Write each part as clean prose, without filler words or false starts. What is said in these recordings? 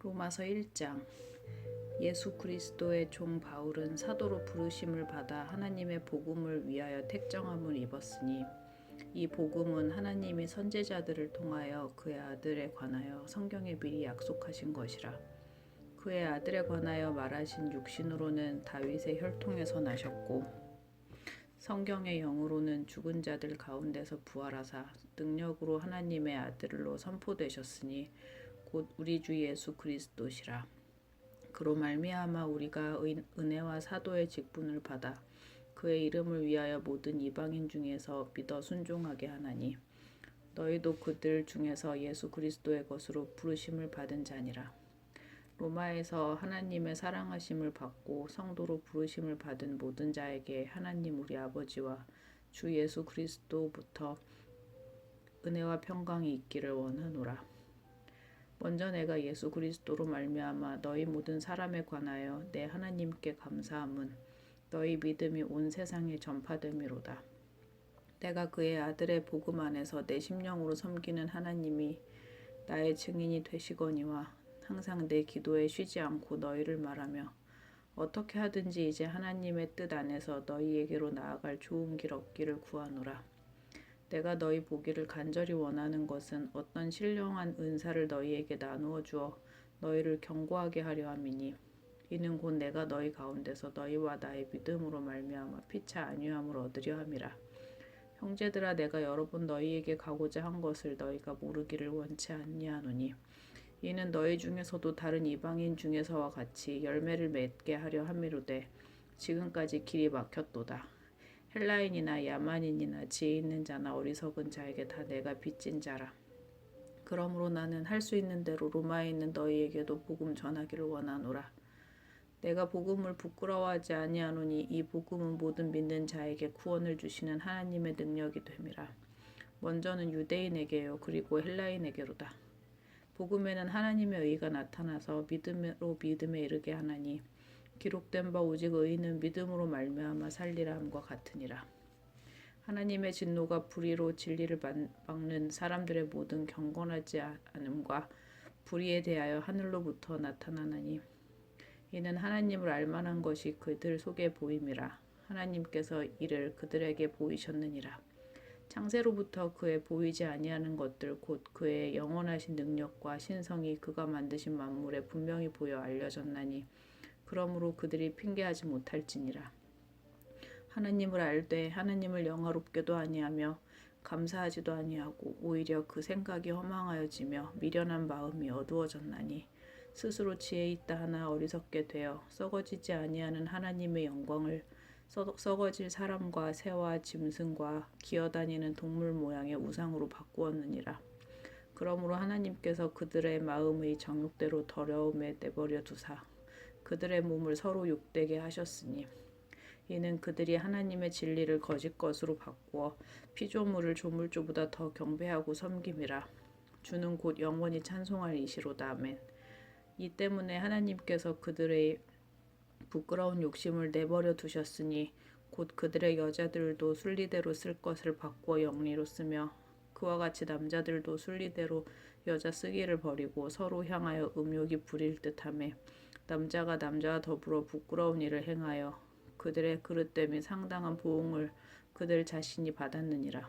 로마서 1장. 예수 그리스도의 종 바울은 사도로 부르심을 받아 하나님의 복음을 위하여 택정함을 입었으니 이 복음은 하나님이 선지자들을 통하여 그의 아들에 관하여 성경에 미리 약속하신 것이라. 그의 아들에 관하여 말하신 육신으로는 다윗의 혈통에서 나셨고 성경의 영으로는 죽은 자들 가운데서 부활하사 능력으로 하나님의 아들로 선포되셨으니 곧 우리 주 예수 그리스도시라. 그로 말미암아 우리가 은혜와 사도의 직분을 받아 그의 이름을 위하여 모든 이방인 중에서 믿어 순종하게 하나니 너희도 그들 중에서 예수 그리스도의 것으로 부르심을 받은 자니라. 로마에서 하나님의 사랑하심을 받고 성도로 부르심을 받은 모든 자에게 하나님 우리 아버지와 주 예수 그리스도부터 은혜와 평강이 있기를 원하노라. 먼저 내가 예수 그리스도로 말미암아 너희 모든 사람에 관하여 내 하나님께 감사함은 너희 믿음이 온 세상에 전파됨이로다. 내가 그의 아들의 복음 안에서 내 심령으로 섬기는 하나님이 나의 증인이 되시거니와 항상 내 기도에 쉬지 않고 너희를 말하며 어떻게 하든지 이제 하나님의 뜻 안에서 너희에게로 나아갈 좋은 길 얻기를 구하노라. 내가 너희 보기를 간절히 원하는 것은 어떤 신령한 은사를 너희에게 나누어 주어 너희를 견고하게 하려 함이니 이는 곧 내가 너희 가운데서 너희와 나의 믿음으로 말미암아 피차 안위함을 얻으려 함이라. 형제들아, 내가 여러 번 너희에게 가고자 한 것을 너희가 모르기를 원치 아니하노니 이는 너희 중에서도 다른 이방인 중에서와 같이 열매를 맺게 하려 함이로되 지금까지 길이 막혔도다. 헬라인이나 야만인이나 지혜 있는 자나 어리석은 자에게 다 내가 빚진 자라. 그러므로 나는 할 수 있는 대로 로마에 있는 너희에게도 복음 전하기를 원하노라. 내가 복음을 부끄러워하지 아니하노니 이 복음은 모든 믿는 자에게 구원을 주시는 하나님의 능력이 됨이라. 먼저는 유대인에게요 그리고 헬라인에게로다. 복음에는 하나님의 의가 나타나서 믿음으로 믿음에 이르게 하나니 기록된 바 오직 의인은 믿음으로 말미암아 살리라 함과 같으니라. 하나님의 진노가 불의로 진리를 막는 사람들의 모든 경건하지 않음과 불의에 대하여 하늘로부터 나타나나니 이는 하나님을 알만한 것이 그들 속에 보임이라. 하나님께서 이를 그들에게 보이셨느니라. 창세로부터 그의 보이지 아니하는 것들 곧 그의 영원하신 능력과 신성이 그가 만드신 만물에 분명히 보여 알려졌나니 그러므로 그들이 핑계하지 못할지니라. 하나님을 알되 하나님을 영화롭게도 아니하며 감사하지도 아니하고 오히려 그 생각이 허망하여지며 미련한 마음이 어두워졌나니 스스로 지혜 있다 하나 어리석게 되어 썩어지지 아니하는 하나님의 영광을 썩어질 사람과 새와 짐승과 기어다니는 동물 모양의 우상으로 바꾸었느니라. 그러므로 하나님께서 그들의 마음의 정욕대로 더러움에 내버려 두사 그들의 몸을 서로 욕되게 하셨으니 이는 그들이 하나님의 진리를 거짓 것으로 바꾸어 피조물을 조물주보다 더 경배하고 섬김이라. 주는 곧 영원히 찬송할 이시로다. 아멘. 이 때문에 하나님께서 그들의 부끄러운 욕심을 내버려 두셨으니 곧 그들의 여자들도 순리대로 쓸 것을 바꾸어 영리로 쓰며 그와 같이 남자들도 순리대로 여자 쓰기를 버리고 서로 향하여 음욕이 부릴 듯하며 남자가 남자와 더불어 부끄러운 일을 행하여 그들의 그릇됨 및 상당한 보응을 그들 자신이 받았느니라.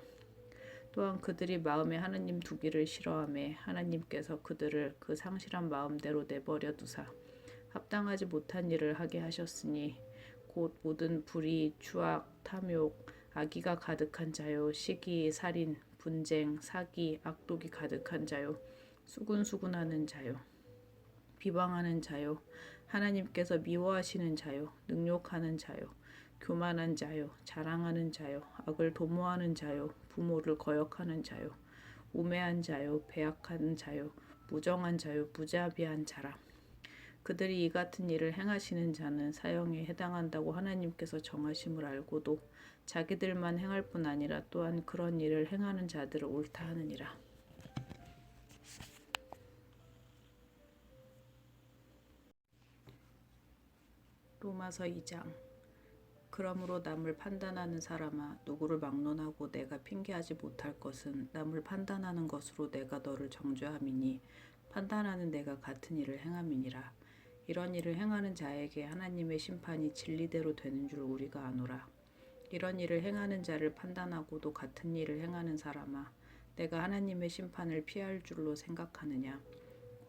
또한 그들이 마음에 하나님 두기를 싫어하며 하나님께서 그들을 그 상실한 마음대로 내버려 두사 합당하지 못한 일을 하게 하셨으니 곧 모든 불의, 추악, 탐욕, 악의가 가득한 자요, 시기, 살인, 분쟁, 사기, 악독이 가득한 자요, 수군수군하는 자요, 비방하는 자요, 하나님께서 미워하시는 자요, 능욕하는 자요, 교만한 자요, 자랑하는 자요, 악을 도모하는 자요, 부모를 거역하는 자요, 우매한 자요, 배약한 자요, 무정한 자요, 무자비한 자라. 그들이 이 같은 일을 행하시는 자는 사형에 해당한다고 하나님께서 정하심을 알고도 자기들만 행할 뿐 아니라 또한 그런 일을 행하는 자들을 옳다 하느니라. 로마서 2장. 그러므로 남을 판단하는 사람아, 누구를 막론하고 내가 핑계하지 못할 것은 남을 판단하는 것으로 내가 너를 정죄함이니 판단하는 내가 같은 일을 행함이니라. 이런 일을 행하는 자에게 하나님의 심판이 진리대로 되는 줄 우리가 아노라. 이런 일을 행하는 자를 판단하고도 같은 일을 행하는 사람아, 내가 하나님의 심판을 피할 줄로 생각하느냐?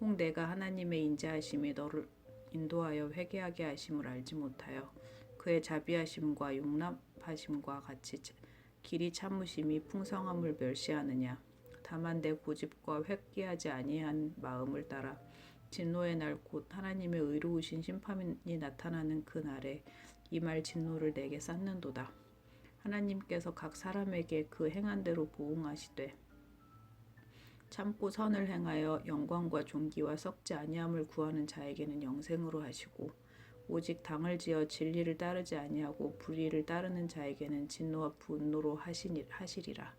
혹 내가 하나님의 인자하심이 너를 인도하여 회개하게 하심을 알지 못하여 그의 자비하심과 용납하심과 같이 길이 참으심이 풍성함을 멸시하느냐? 다만 내 고집과 회개하지 아니한 마음을 따라 진노의 날 곧 하나님의 의로우신 심판이 나타나는 그 날에 이 말 진노를 내게 쌓는도다. 하나님께서 각 사람에게 그 행한 대로 보응하시되 참고 선을 행하여 영광과 존귀와 썩지 아니함을 구하는 자에게는 영생으로 하시고 오직 당을 지어 진리를 따르지 아니하고 불의를 따르는 자에게는 진노와 분노로 하시리라.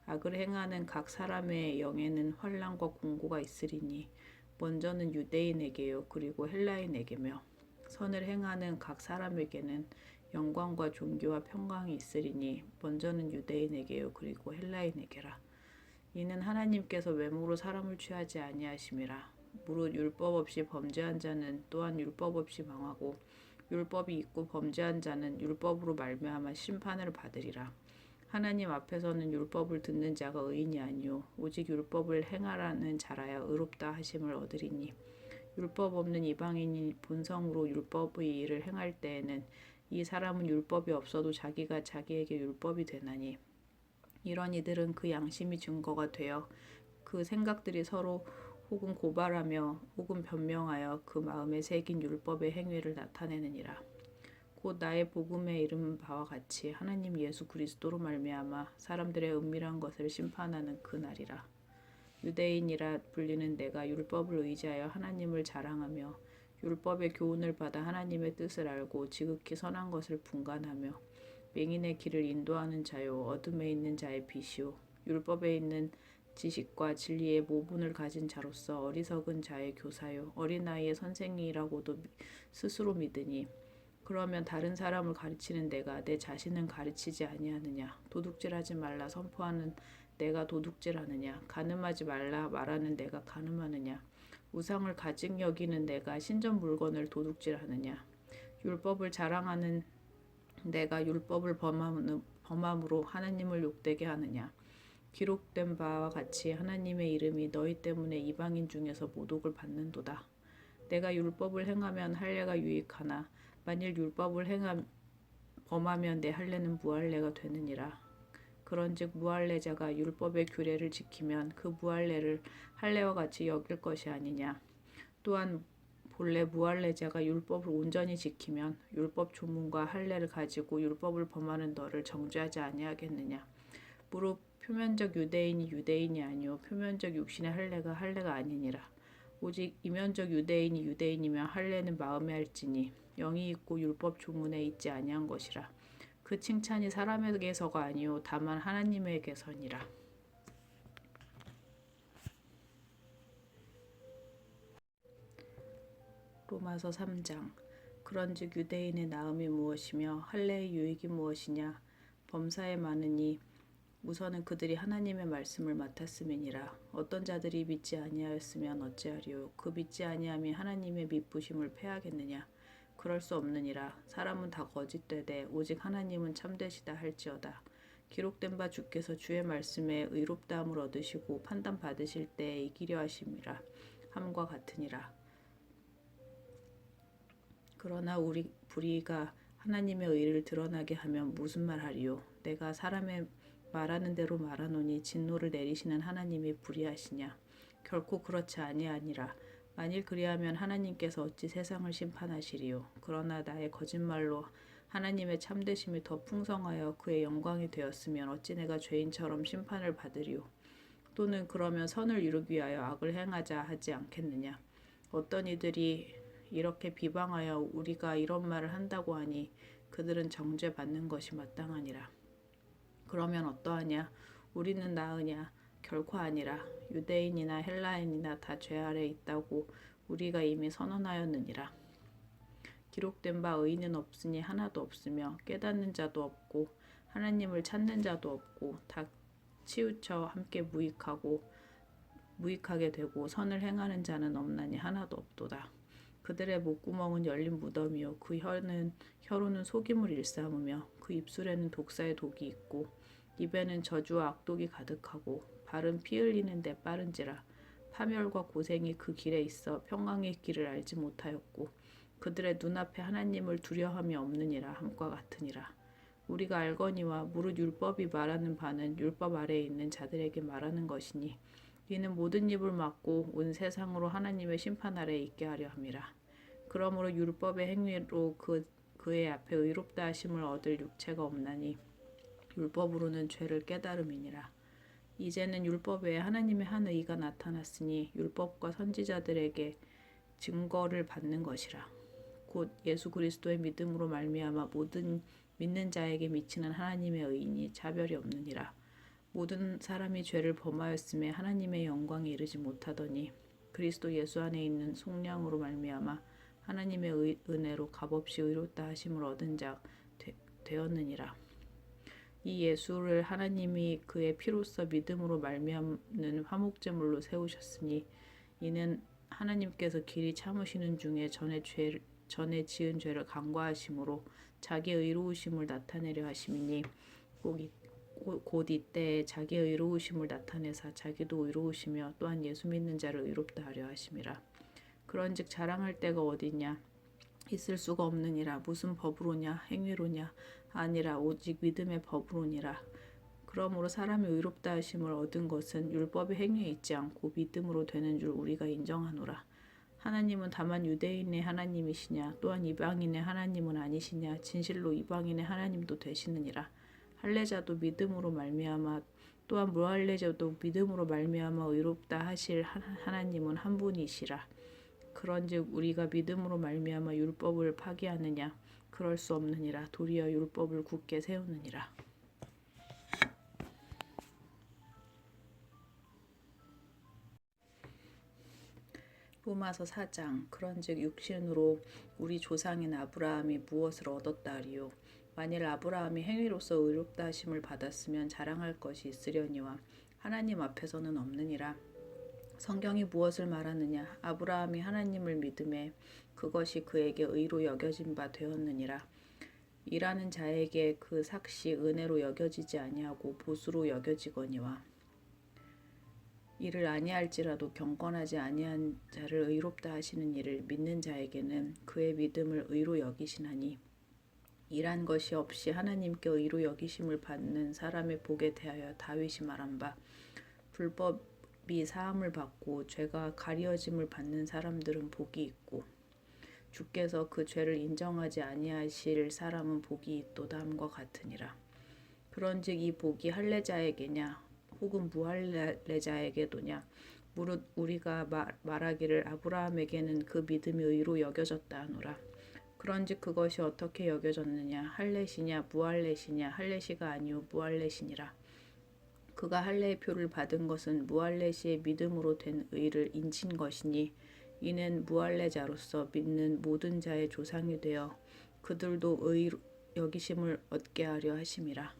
악을 행하는 각 사람의 영에는 환난과 공고가 있으리니 먼저는 유대인에게요 그리고 헬라인에게며 선을 행하는 각 사람에게는 영광과 존귀와 평강이 있으리니 먼저는 유대인에게요 그리고 헬라인에게라. 이는 하나님께서 외모로 사람을 취하지 아니하심이라. 무릇 율법 없이 범죄한 자는 또한 율법 없이 망하고 율법이 있고 범죄한 자는 율법으로 말미암아 심판을 받으리라. 하나님 앞에서는 율법을 듣는 자가 의인이 아니요 오직 율법을 행하라는 자라야 의롭다 하심을 얻으리니 율법 없는 이방인이 본성으로 율법의 일을 행할 때에는 이 사람은 율법이 없어도 자기가 자기에게 율법이 되나니 이런 이들은 그 양심이 증거가 되어 그 생각들이 서로 혹은 고발하며 혹은 변명하여 그 마음에 새긴 율법의 행위를 나타내느니라. 곧 나의 복음에 이른 바와 같이 하나님 예수 그리스도로 말미암아 사람들의 은밀한 것을 심판하는 그 날이라. 유대인이라 불리는 내가 율법을 의지하여 하나님을 자랑하며 율법의 교훈을 받아 하나님의 뜻을 알고 지극히 선한 것을 분간하며 맹인의 길을 인도하는 자요 어둠에 있는 자의 빛이요 율법에 있는 지식과 진리의 모분을 가진 자로서 어리석은 자의 교사요 어린 나이의 선생이라고도 스스로 믿으니 그러면 다른 사람을 가르치는 내가 내 자신은 가르치지 아니하느냐? 도둑질하지 말라 선포하는 내가 도둑질하느냐? 가늠하지 말라 말하는 내가 가늠하느냐? 우상을 가증 여기는 내가 신전 물건을 도둑질하느냐? 율법을 자랑하는 내가 율법을 범함으로 하나님을 욕되게 하느냐? 기록된 바와 같이 하나님의 이름이 너희 때문에 이방인 중에서 모독을 받는도다. 내가 율법을 행하면 할례가 유익하나 만일 율법을 범하면 내 할례는 무할례가 되느니라. 그런즉 무할례자가 율법의 규례를 지키면 그 무할례를 할례와 같이 여길 것이 아니냐. 또한 본래 무할례자가 율법을 온전히 지키면 율법 조문과 할례를 가지고 율법을 범하는 너를 정죄하지 아니하겠느냐. 무릇 표면적 유대인이 유대인이 아니요 표면적 육신의 할례가 할례가 아니니라. 오직 이면적 유대인이 유대인이며 할례는 마음에 할지니 영이 있고 율법 조문에 있지 아니한 것이라. 그 칭찬이 사람에게서가 아니요 다만 하나님에게서니라. 로마서 3장. 그런즉 유대인의 나음이 무엇이며 할례의 유익이 무엇이냐? 범사에 많으니 우선은 그들이 하나님의 말씀을 맡았음이니라. 어떤 자들이 믿지 아니하였으면 어찌하리요? 그 믿지 아니함이 하나님의 미쁘심을 패하겠느냐? 그럴 수 없느니라. 사람은 다 거짓되되 오직 하나님은 참되시다 할지어다. 기록된 바 주께서 주의 말씀에 의롭다함을 얻으시고 판단 받으실 때에 이기려 하심이라 함과 같으니라. 그러나 우리 불의가 하나님의 의를 드러나게 하면 무슨 말하리요? 내가 사람의 말하는 대로 말하노니 진노를 내리시는 하나님이 불의하시냐? 결코 그렇지 아니하니라. 만일 그리하면 하나님께서 어찌 세상을 심판하시리요? 그러나 나의 거짓말로 하나님의 참되심이 더 풍성하여 그의 영광이 되었으면 어찌 내가 죄인처럼 심판을 받으리요? 또는 그러면 선을 이루기 위하여 악을 행하자 하지 않겠느냐? 어떤 이들이 이렇게 비방하여 우리가 이런 말을 한다고 하니 그들은 정죄받는 것이 마땅하니라. 그러면 어떠하냐? 우리는 나으냐? 결코 아니라. 유대인이나 헬라인이나 다 죄 아래 있다고 우리가 이미 선언하였느니라. 기록된 바 의인은 없으니 하나도 없으며 깨닫는 자도 없고 하나님을 찾는 자도 없고 다 치우쳐 함께 무익하고 무익하게 되고 선을 행하는 자는 없나니 하나도 없도다. 그들의 목구멍은 열린 무덤이요 그 혀로는 속임을 일삼으며 그 입술에는 독사의 독이 있고 입에는 저주와 악독이 가득하고 발은 피 흘리는 데 빠른지라. 파멸과 고생이 그 길에 있어 평강의 길을 알지 못하였고 그들의 눈앞에 하나님을 두려움이 없느니라 함과 같으니라. 우리가 알거니와 무릇 율법이 말하는 바는 율법 아래에 있는 자들에게 말하는 것이니 이는 모든 입을 막고 온 세상으로 하나님의 심판 아래에 있게 하려 함이라. 그러므로 율법의 행위로 그의 앞에 의롭다 하심을 얻을 육체가 없나니 율법으로는 죄를 깨달음이니라. 이제는 율법 외에 하나님의 한 의가 나타났으니 율법과 선지자들에게 증거를 받는 것이라. 곧 예수 그리스도의 믿음으로 말미암아 모든 믿는 자에게 미치는 하나님의 의인이 차별이 없느니라. 모든 사람이 죄를 범하였음에 하나님의 영광에 이르지 못하더니 그리스도 예수 안에 있는 속량으로 말미암아 하나님의 은혜로 값없이 의롭다 하심을 얻은 자 되었느니라. 이 예수를 하나님이 그의 피로써 믿음으로 말미암는 화목제물로 세우셨으니 이는 하나님께서 길이 참으시는 중에 전에 지은 죄를 간과하심으로 자기의 의로우심을 나타내려 하심이니 곧 이때에 자기의 의로우심을 나타내사 자기도 의로우시며 또한 예수 믿는 자를 의롭다 하려 하심이라. 그런즉 자랑할 때가 어디냐 있을 수가 없느니라. 무슨 법으로냐 행위로냐 아니라 오직 믿음의 법으로니라. 그러므로 사람이 의롭다 하심을 얻은 것은 율법의 행위에 있지 않고 믿음으로 되는 줄 우리가 인정하노라. 하나님은 다만 유대인의 하나님이시냐 또한 이방인의 하나님은 아니시냐. 진실로 이방인의 하나님도 되시느니라. 할례자도 믿음으로 말미암아 또한 무할례자도 믿음으로 말미암아 의롭다 하실 하나님은 한 분이시라. 그런즉 우리가 믿음으로 말미암아 율법을 파기하느냐 그럴 수 없느니라. 도리어 율법을 굳게 세우느니라. 로마서 4장. 그런즉 육신으로 우리 조상인 아브라함이 무엇을 얻었다 하리요. 만일 아브라함이 행위로서 의롭다 하심을 받았으면 자랑할 것이 있으려니와 하나님 앞에서는 없느니라. 성경이 무엇을 말하느냐. 아브라함이 하나님을 믿음에 그것이 그에게 의로 여겨진 바 되었느니라. 일하는 자에게 그 삭시 은혜로 여겨지지 아니하고 보수로 여겨지거니와 이를 아니할지라도 경건하지 아니한 자를 의롭다 하시는 이를 믿는 자에게는 그의 믿음을 의로 여기시나니 일한 것이 없이 하나님께 의로 여기심을 받는 사람의 복에 대하여 다윗이 말한 바 불법이 사함을 받고 죄가 가리어짐을 받는 사람들은 복이 있고 주께서 그 죄를 인정하지 아니하실 사람은 복이 있도다 함과 같으니라. 그런즉 이 복이 할례자에게냐 혹은 무할례자에게도냐. 무릇 우리가 말하기를 아브라함에게는 그 믿음이 의로 여겨졌다 하노라. 그런즉 그것이 어떻게 여겨졌느냐. 할례시냐 무할례시냐. 할례시가 아니요 무할례시니라. 그가 할례의 표를 받은 것은 무할례시의 믿음으로 된 의를 인친 것이니 이는 무할례자로서 믿는 모든 자의 조상이 되어 그들도 의로 여기심을 얻게 하려 하심이라.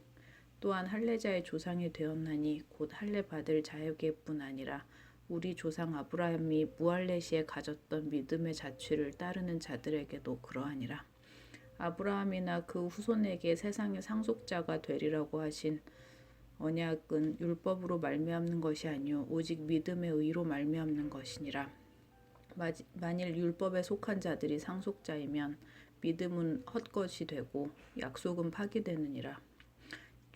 또한 할례자의 조상이 되었나니 곧 할례 받을 자에게뿐 아니라 우리 조상 아브라함이 무할례시에 가졌던 믿음의 자취를 따르는 자들에게도 그러하니라. 아브라함이나 그 후손에게 세상의 상속자가 되리라고 하신 언약은 율법으로 말미암는 것이 아니요 오직 믿음의 의로 말미암는 것이니라. 만일 율법에 속한 자들이 상속자이면 믿음은 헛것이 되고 약속은 파기되느니라.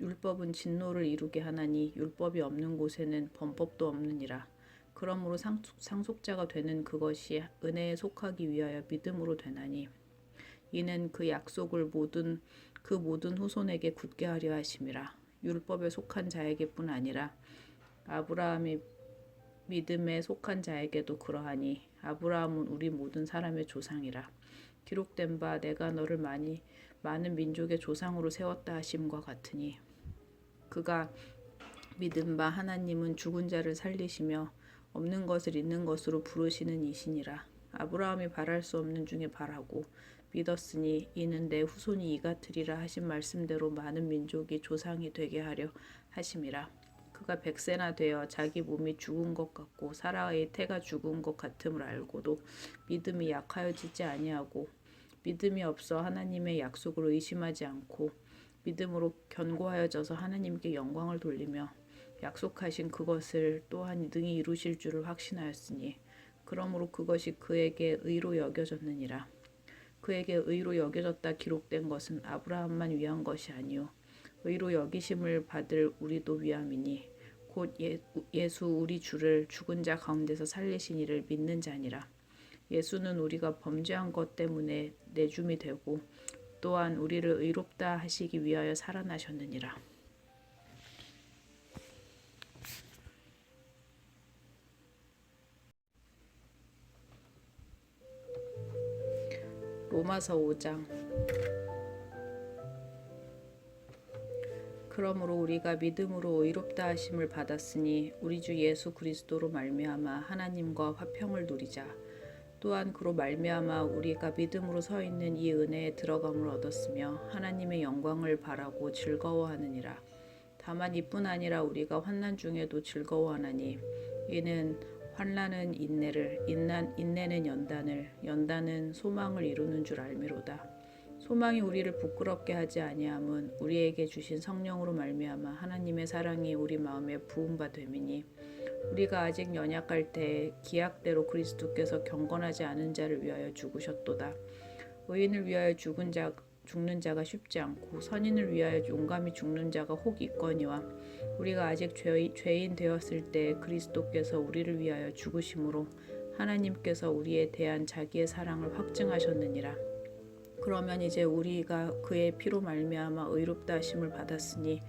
율법은 진노를 이루게 하나니 율법이 없는 곳에는 범법도 없느니라. 그러므로 상속자가 되는 그것이 은혜에 속하기 위하여 믿음으로 되나니 이는 그 약속을 그 모든 후손에게 굳게 하려 하심이라. 율법에 속한 자에게뿐 아니라 아브라함이 믿음에 속한 자에게도 그러하니 아브라함은 우리 모든 사람의 조상이라. 기록된 바 내가 너를 많은 민족의 조상으로 세웠다 하심과 같으니 그가 믿은 바 하나님은 죽은 자를 살리시며 없는 것을 있는 것으로 부르시는 이시니라. 아브라함이 바랄 수 없는 중에 바라고 믿었으니 이는 내 후손이 이같으리라 하신 말씀대로 많은 민족이 조상이 되게 하려 하심이라. 그가 100세나 되어 자기 몸이 죽은 것 같고 사라의 태가 죽은 것 같음을 알고도 믿음이 약하여지지 아니하고 믿음이 없어 하나님의 약속을 의심하지 않고 믿음으로 견고하여져서 하나님께 영광을 돌리며 약속하신 그것을 또한 능히 이루실 줄을 확신하였으니 그러므로 그것이 그에게 의로 여겨졌느니라. 그에게 의로 여겨졌다 기록된 것은 아브라함만 위한 것이 아니요 의로 여기심을 받을 우리도 위함이니 곧 예수 우리 주를 죽은 자 가운데서 살리신 이를 믿는 자니라. 예수는 우리가 범죄한 것 때문에 내줌이 되고 또한 우리를 의롭다 하시기 위하여 살아나셨느니라. 로마서 5장. 그러므로 우리가 믿음으로 의롭다 하심을 받았으니 우리 주 예수 그리스도로 말미암아 하나님과 화평을 누리자. 또한 그로 말미암아 우리가 믿음으로 서 있는 이 은혜에 들어감을 얻었으며 하나님의 영광을 바라고 즐거워하느니라. 다만 이뿐 아니라 우리가 환난 중에도 즐거워하나니 이는 환난은 인내를, 인내는 연단을, 연단은 소망을 이루는 줄 알미로다. 소망이 우리를 부끄럽게 하지 아니함은 우리에게 주신 성령으로 말미암아 하나님의 사랑이 우리 마음에 부은 바 됨이니 우리가 아직 연약할 때에 기약대로 그리스도께서 경건하지 않은 자를 위하여 죽으셨도다. 의인을 위하여 죽는 자가 쉽지 않고 선인을 위하여 용감히 죽는 자가 혹 있거니와 우리가 아직 죄인 되었을 때 그리스도께서 우리를 위하여 죽으심으로 하나님께서 우리에 대한 자기의 사랑을 확증하셨느니라. 그러면 이제 우리가 그의 피로 말미암아 의롭다 하심을 받았으니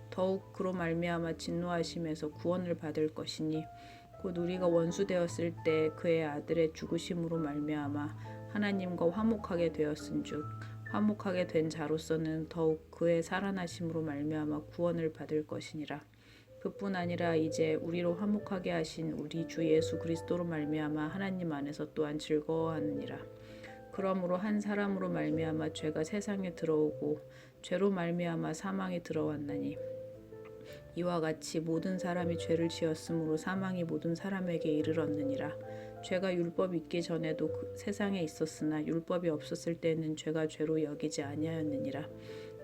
더욱 그로 말미암아 진노하심에서 구원을 받을 것이니 곧 우리가 원수 되었을 때 그의 아들의 죽으심으로 말미암아 하나님과 화목하게 되었은즉 화목하게 된 자로서는 더욱 그의 살아나심으로 말미암아 구원을 받을 것이니라. 그뿐 아니라 이제 우리로 화목하게 하신 우리 주 예수 그리스도로 말미암아 하나님 안에서 또한 즐거워하느니라. 그러므로 한 사람으로 말미암아 죄가 세상에 들어오고 죄로 말미암아 사망이 들어왔나니 이와 같이 모든 사람이 죄를 지었으므로 사망이 모든 사람에게 이르렀느니라. 죄가 율법이 있기 전에도 세상에 있었으나 율법이 없었을 때는 죄가 죄로 여기지 아니하였느니라.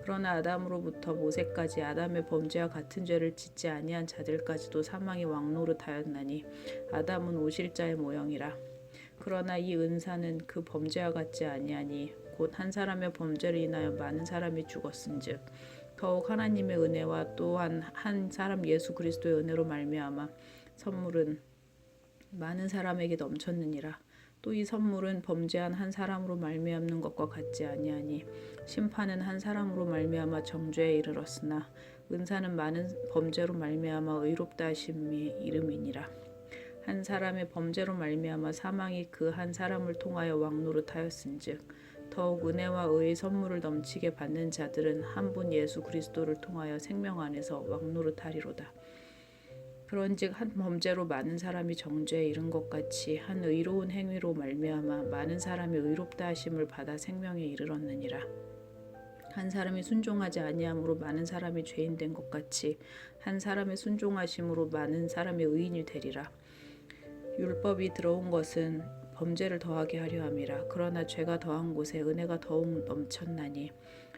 그러나 아담으로부터 모세까지 아담의 범죄와 같은 죄를 짓지 아니한 자들까지도 사망이 왕노릇하였나니 아담은 오실자의 모형이라. 그러나 이 은사는 그 범죄와 같지 아니하니 곧 한 사람의 범죄를 인하여 많은 사람이 죽었은즉 더욱 하나님의 은혜와 또한 한 사람 예수 그리스도의 은혜로 말미암아 선물은 많은 사람에게 넘쳤느니라. 또 이 선물은 범죄한 한 사람으로 말미암는 것과 같지 아니하니 심판은 한 사람으로 말미암아 정죄에 이르렀으나 은사는 많은 범죄로 말미암아 의롭다 하심이 이름이니라. 한 사람의 범죄로 말미암아 사망이 그 한 사람을 통하여 왕노릇하였은즉 더욱 은혜와 의의 선물을 넘치게 받는 자들은 한 분 예수 그리스도를 통하여 생명 안에서 왕노릇하리로다. 그런즉 한 범죄로 많은 사람이 정죄에 이른 것 같이 한 의로운 행위로 말미암아 많은 사람이 의롭다 하심을 받아 생명에 이르렀느니라. 한 사람이 순종하지 아니함으로 많은 사람이 죄인 된 것 같이 한 사람의 순종하심으로 많은 사람이 의인이 되리라. 율법이 들어온 것은 범죄를 더하게 하려 함이라. 그러나 죄가 더한 곳에 은혜가 더욱 넘쳤나니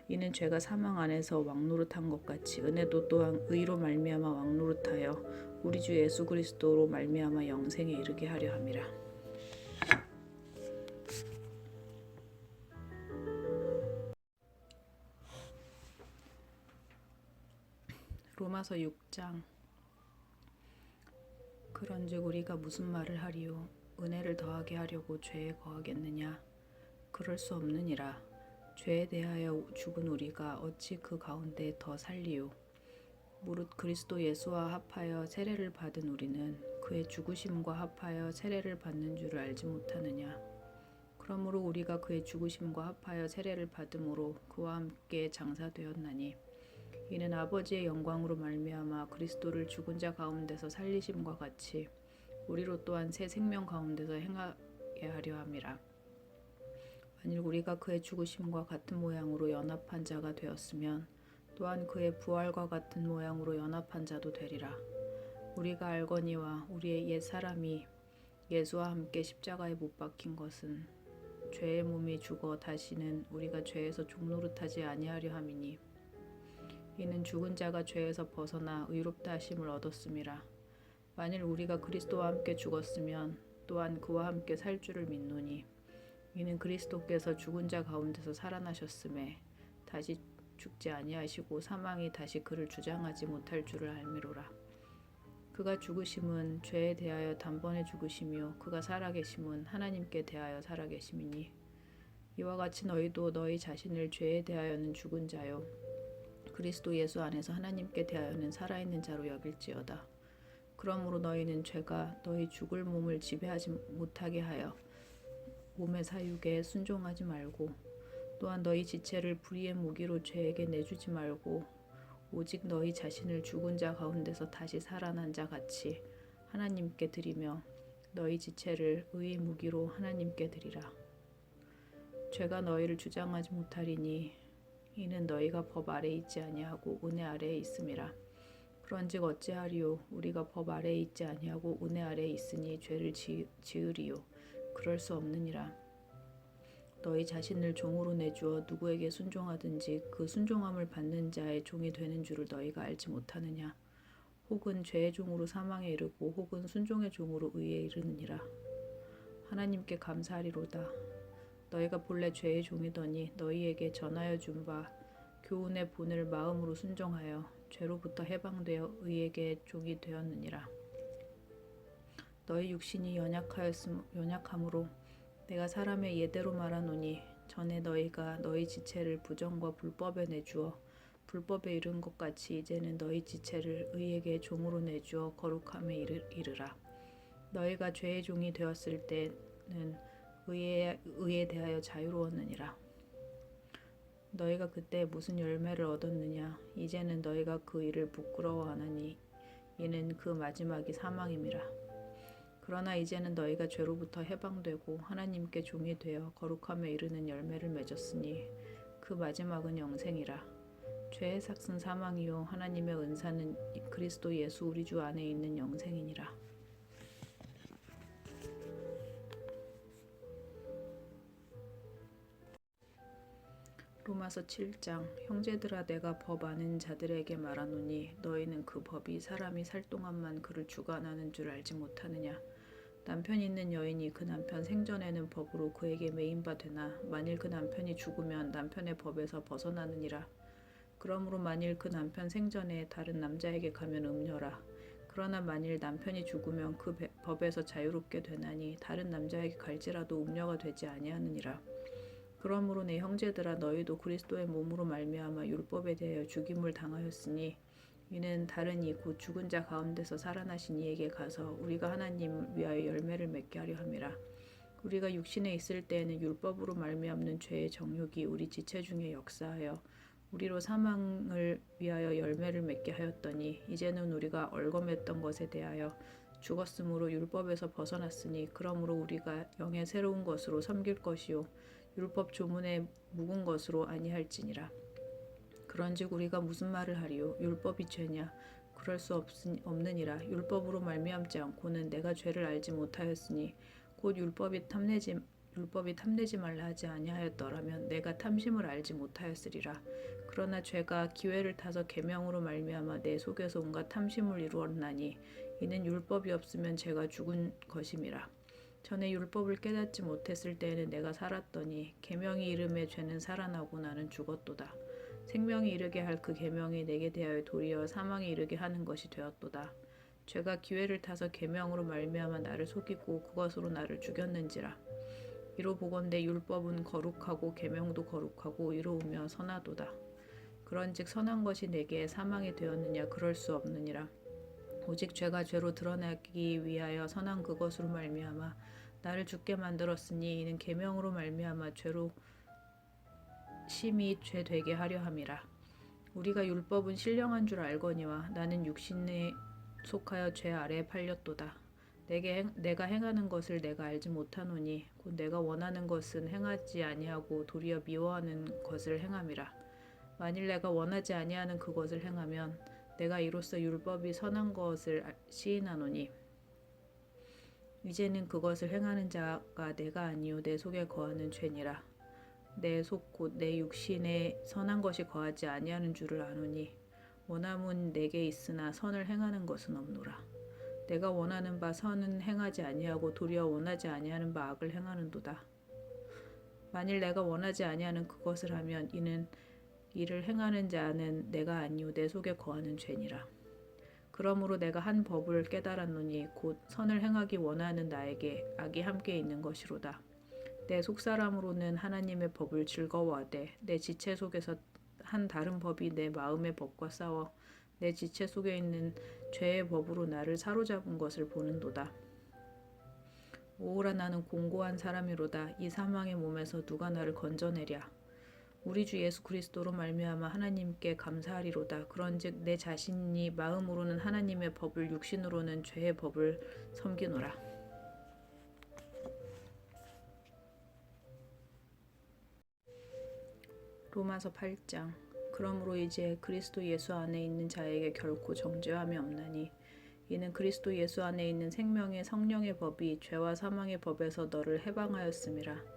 이는 죄가 사망 안에서 왕노릇한 것 같이 은혜도 또한 의로 말미암아 왕노릇하여 우리 주 예수 그리스도로 말미암아 영생에 이르게 하려 함이라. 로마서 6장. 그런즉 우리가 무슨 말을 하리요? 은혜를 더하게 하려고 죄에 거하겠느냐? 그럴 수 없느니라. 죄에 대하여 죽은 우리가 어찌 그 가운데 더 살리요? 무릇 그리스도 예수와 합하여 세례를 받은 우리는 그의 죽으심과 합하여 세례를 받는 줄을 알지 못하느냐? 그러므로 우리가 그의 죽으심과 합하여 세례를 받음으로 그와 함께 장사되었나니 이는 아버지의 영광으로 말미암아 그리스도를 죽은 자 가운데서 살리심과 같이 우리로 또한 새 생명 가운데서 행하게 하려 함이라. 만일 우리가 그의 죽으심과 같은 모양으로 연합한 자가 되었으면 또한 그의 부활과 같은 모양으로 연합한 자도 되리라. 우리가 알거니와 우리의 옛 사람이 예수와 함께 십자가에 못 박힌 것은 죄의 몸이 죽어 다시는 우리가 죄에서 종노릇하지 아니하려 함이니 이는 죽은 자가 죄에서 벗어나 의롭다 하심을 얻었음이라. 만일 우리가 그리스도와 함께 죽었으면 또한 그와 함께 살 줄을 믿노니 이는 그리스도께서 죽은 자 가운데서 살아나셨음에 다시 죽지 아니하시고 사망이 다시 그를 주장하지 못할 줄을 알미로라. 그가 죽으심은 죄에 대하여 단번에 죽으시며 그가 살아계심은 하나님께 대하여 살아계심이니 이와 같이 너희도 너희 자신을 죄에 대하여는 죽은 자요 그리스도 예수 안에서 하나님께 대하여는 살아있는 자로 여길지어다. 그러므로 너희는 죄가 너희 죽을 몸을 지배하지 못하게 하여 몸의 사육에 순종하지 말고 또한 너희 지체를 불의의 무기로 죄에게 내주지 말고 오직 너희 자신을 죽은 자 가운데서 다시 살아난 자 같이 하나님께 드리며 너희 지체를 의의 무기로 하나님께 드리라. 죄가 너희를 주장하지 못하리니 이는 너희가 법 아래에 있지 아니하고 은혜 아래에 있음이라. 그런즉 어찌하리요? 우리가 법 아래에 있지 아니하고 은혜 아래에 있으니 죄를 지으리요? 그럴 수 없느니라. 너희 자신을 종으로 내주어 누구에게 순종하든지 그 순종함을 받는 자의 종이 되는 줄을 너희가 알지 못하느냐? 혹은 죄의 종으로 사망에 이르고 혹은 순종의 종으로 의에 이르느니라. 하나님께 감사하리로다. 너희가 본래 죄의 종이더니 너희에게 전하여 준 바 교훈의 본을 마음으로 순종하여 죄로부터 해방되어 의에게 종이 되었느니라. 너희 육신이 연약함으로 내가 사람의 예대로 말하노니 전에 너희가 너희 지체를 부정과 불법에 내주어 불법에 이른 것 같이 이제는 너희 지체를 의에게 종으로 내주어 거룩함에 이르라. 너희가 죄의 종이 되었을 때는 의에 대하여 자유로웠느니라. 너희가 그때 무슨 열매를 얻었느냐? 이제는 너희가 그 일을 부끄러워하나니 이는 그 마지막이 사망임이라. 그러나 이제는 너희가 죄로부터 해방되고 하나님께 종이 되어 거룩함에 이르는 열매를 맺었으니 그 마지막은 영생이라. 죄의 삭은 사망이요 하나님의 은사는 그리스도 예수 우리 주 안에 있는 영생이니라. 로마서 7장. 형제들아 내가 법 아는 자들에게 말하노니 너희는 그 법이 사람이 살 동안만 그를 주관하는 줄 알지 못하느냐. 남편 있는 여인이 그 남편 생전에는 법으로 그에게 매인바 되나 만일 그 남편이 죽으면 남편의 법에서 벗어나느니라. 그러므로 만일 그 남편 생전에 다른 남자에게 가면 음녀라. 그러나 만일 남편이 죽으면 그 법에서 자유롭게 되나니 다른 남자에게 갈지라도 음녀가 되지 아니하느니라. 그러므로 내 형제들아 너희도 그리스도의 몸으로 말미암아 율법에 대하여 죽임을 당하였으니 이는 다른 이 곧 죽은 자 가운데서 살아나신 이에게 가서 우리가 하나님을 위하여 열매를 맺게 하려 함이라. 우리가 육신에 있을 때에는 율법으로 말미암는 죄의 정욕이 우리 지체 중에 역사하여 우리로 사망을 위하여 열매를 맺게 하였더니 이제는 우리가 얽어맸던 것에 대하여 죽었으므로 율법에서 벗어났으니 그러므로 우리가 영의 새로운 것으로 섬길 것이요 율법 조문에 묵은 것으로 아니할지니라. 그런즉 우리가 무슨 말을 하리요? 율법이 죄냐? 그럴 수 없느니라. 율법으로 말미암지 않고는 내가 죄를 알지 못하였으니 곧 율법이 탐내지 말라 하지 아니하였더라면 내가 탐심을 알지 못하였으리라. 그러나 죄가 기회를 타서 계명으로 말미암아 내 속에서 온갖 탐심을 이루었나니 이는 율법이 없으면 죄가 죽은 것임이라. 전에 율법을 깨닫지 못했을 때에는 내가 살았더니 계명이 이름에 죄는 살아나고 나는 죽었도다. 생명이 이르게 할 그 계명이 내게 대하여 도리어 사망이 이르게 하는 것이 되었도다. 죄가 기회를 타서 계명으로 말미암아 나를 속이고 그것으로 나를 죽였는지라. 이로 보건대 율법은 거룩하고 계명도 거룩하고 이로우며 선하도다. 그런즉 선한 것이 내게 사망이 되었느냐? 그럴 수 없느니라. 오직 죄가 죄로 드러나기 위하여 선한 그것으로 말미암아 나를 죽게 만들었으니 이는 계명으로 말미암아 죄로 심히 죄 되게 하려 함이라. 우리가 율법은 신령한 줄 알거니와 나는 육신에 속하여 죄 아래에 팔렸도다. 내가 행하는 것을 내가 알지 못하노니 곧 내가 원하는 것은 행하지 아니하고 도리어 미워하는 것을 행함이라. 만일 내가 원하지 아니하는 그것을 행하면 내가 이로써 율법이 선한 것을 시인하노니 이제는 그것을 행하는 자가 내가 아니요 내 속에 거하는 죄니라. 내 속 곧 내 육신에 선한 것이 거하지 아니하는 줄을 아노니 원함은 내게 있으나 선을 행하는 것은 없노라. 내가 원하는 바 선은 행하지 아니하고 도리어 원하지 아니하는 바 악을 행하는도다. 만일 내가 원하지 아니하는 그것을 하면 이는 이를 행하는 자는 내가 아니요 내 속에 거하는 죄니라. 그러므로 내가 한 법을 깨달았노니 곧 선을 행하기 원하는 나에게 악이 함께 있는 것이로다. 내 속사람으로는 하나님의 법을 즐거워하되 내 지체 속에서 한 다른 법이 내 마음의 법과 싸워 내 지체 속에 있는 죄의 법으로 나를 사로잡은 것을 보는도다. 오호라 나는 공고한 사람이로다. 이 사망의 몸에서 누가 나를 건져내랴. 우리 주 예수 그리스도로 말미암아 하나님께 감사하리로다. 그런즉 내 자신이 마음으로는 하나님의 법을 육신으로는 죄의 법을 섬기노라. 로마서 8장. 그러므로 이제 그리스도 예수 안에 있는 자에게 결코 정죄함이 없나니 이는 그리스도 예수 안에 있는 생명의 성령의 법이 죄와 사망의 법에서 너를 해방하였음이라.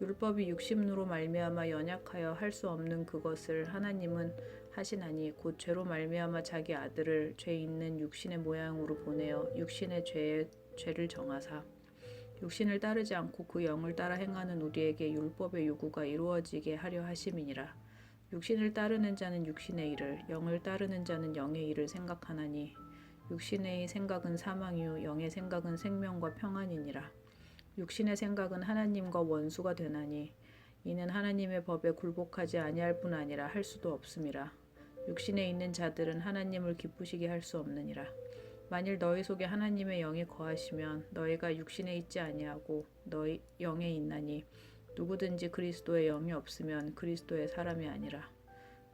율법이 육신으로 말미암아 연약하여 할 수 없는 그것을 하나님은 하시나니 곧 죄로 말미암아 자기 아들을 죄 있는 육신의 모양으로 보내어 육신의 죄를 정하사 육신을 따르지 않고 그 영을 따라 행하는 우리에게 율법의 요구가 이루어지게 하려 하심이니라. 육신을 따르는 자는 육신의 일을, 영을 따르는 자는 영의 일을 생각하나니 육신의 생각은 사망이요 영의 생각은 생명과 평안이니라. 육신의 생각은 하나님과 원수가 되나니 이는 하나님의 법에 굴복하지 아니할 뿐 아니라 할 수도 없음이라. 육신에 있는 자들은 하나님을 기쁘시게 할 수 없느니라. 만일 너희 속에 하나님의 영이 거하시면 너희가 육신에 있지 아니하고 너희 영에 있나니 누구든지 그리스도의 영이 없으면 그리스도의 사람이 아니라.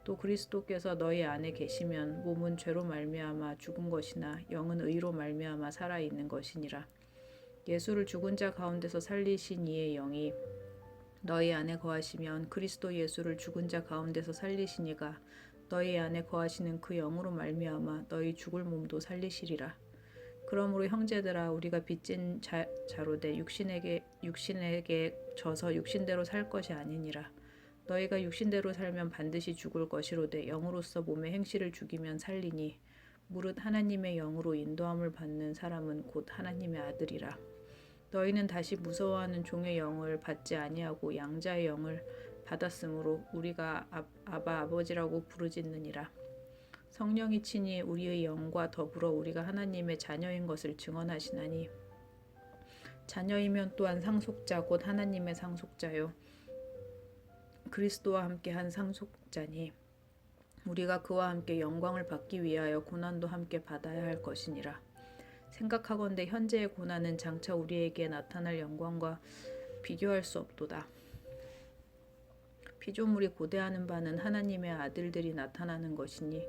또 그리스도께서 너희 안에 계시면 몸은 죄로 말미암아 죽은 것이나 영은 의로 말미암아 살아 있는 것이니라. 예수를 죽은 자 가운데서 살리신 이의 영이 너희 안에 거하시면 그리스도 예수를 죽은 자 가운데서 살리신 이가 너희 안에 거하시는 그 영으로 말미암아 너희 죽을 몸도 살리시리라. 그러므로 형제들아 우리가 빚진 자로되 육신에게 져서 육신대로 살 것이 아니니라. 너희가 육신대로 살면 반드시 죽을 것이로되 영으로서 몸의 행실을 죽이면 살리니 무릇 하나님의 영으로 인도함을 받는 사람은 곧 하나님의 아들이라. 너희는 다시 무서워하는 종의 영을 받지 아니하고 양자의 영을 받았으므로 우리가 아바 아버지라고 부르짖느니라. 성령이 친히 우리의 영과 더불어 우리가 하나님의 자녀인 것을 증언하시나니 자녀이면 또한 상속자 곧 하나님의 상속자요 그리스도와 함께 한 상속자니 우리가 그와 함께 영광을 받기 위하여 고난도 함께 받아야 할 것이니라. 생각하건대 현재의 고난은 장차 우리에게 나타날 영광과 비교할 수 없도다. 피조물이 고대하는 바는 하나님의 아들들이 나타나는 것이니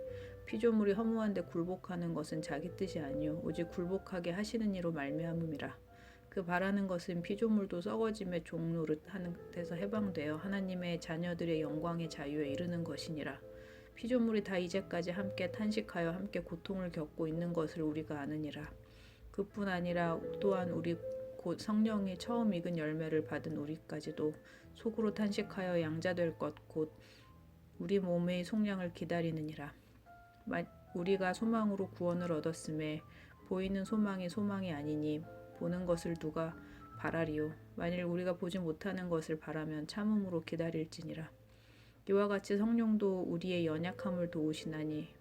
피조물이 허무한데 굴복하는 것은 자기 뜻이 아니요 오직 굴복하게 하시는 이로 말미암음이라. 그 바라는 것은 피조물도 썩어짐의 종노릇 하는 데서 해방되어 하나님의 자녀들의 영광의 자유에 이르는 것이니라. 피조물이 다 이제까지 함께 탄식하여 함께 고통을 겪고 있는 것을 우리가 아느니라. 그뿐 아니라 또한 우리 곧 성령이 처음 익은 열매를 받은 우리까지도 속으로 탄식하여 양자될 것 곧 우리 몸의 속량을 기다리느니라. 우리가 소망으로 구원을 얻었음에 보이는 소망이 소망이 아니니 보는 것을 누가 바라리요. 만일 우리가 보지 못하는 것을 바라면 참음으로 기다릴지니라. 이와 같이 성령도 우리의 연약함을 도우시나니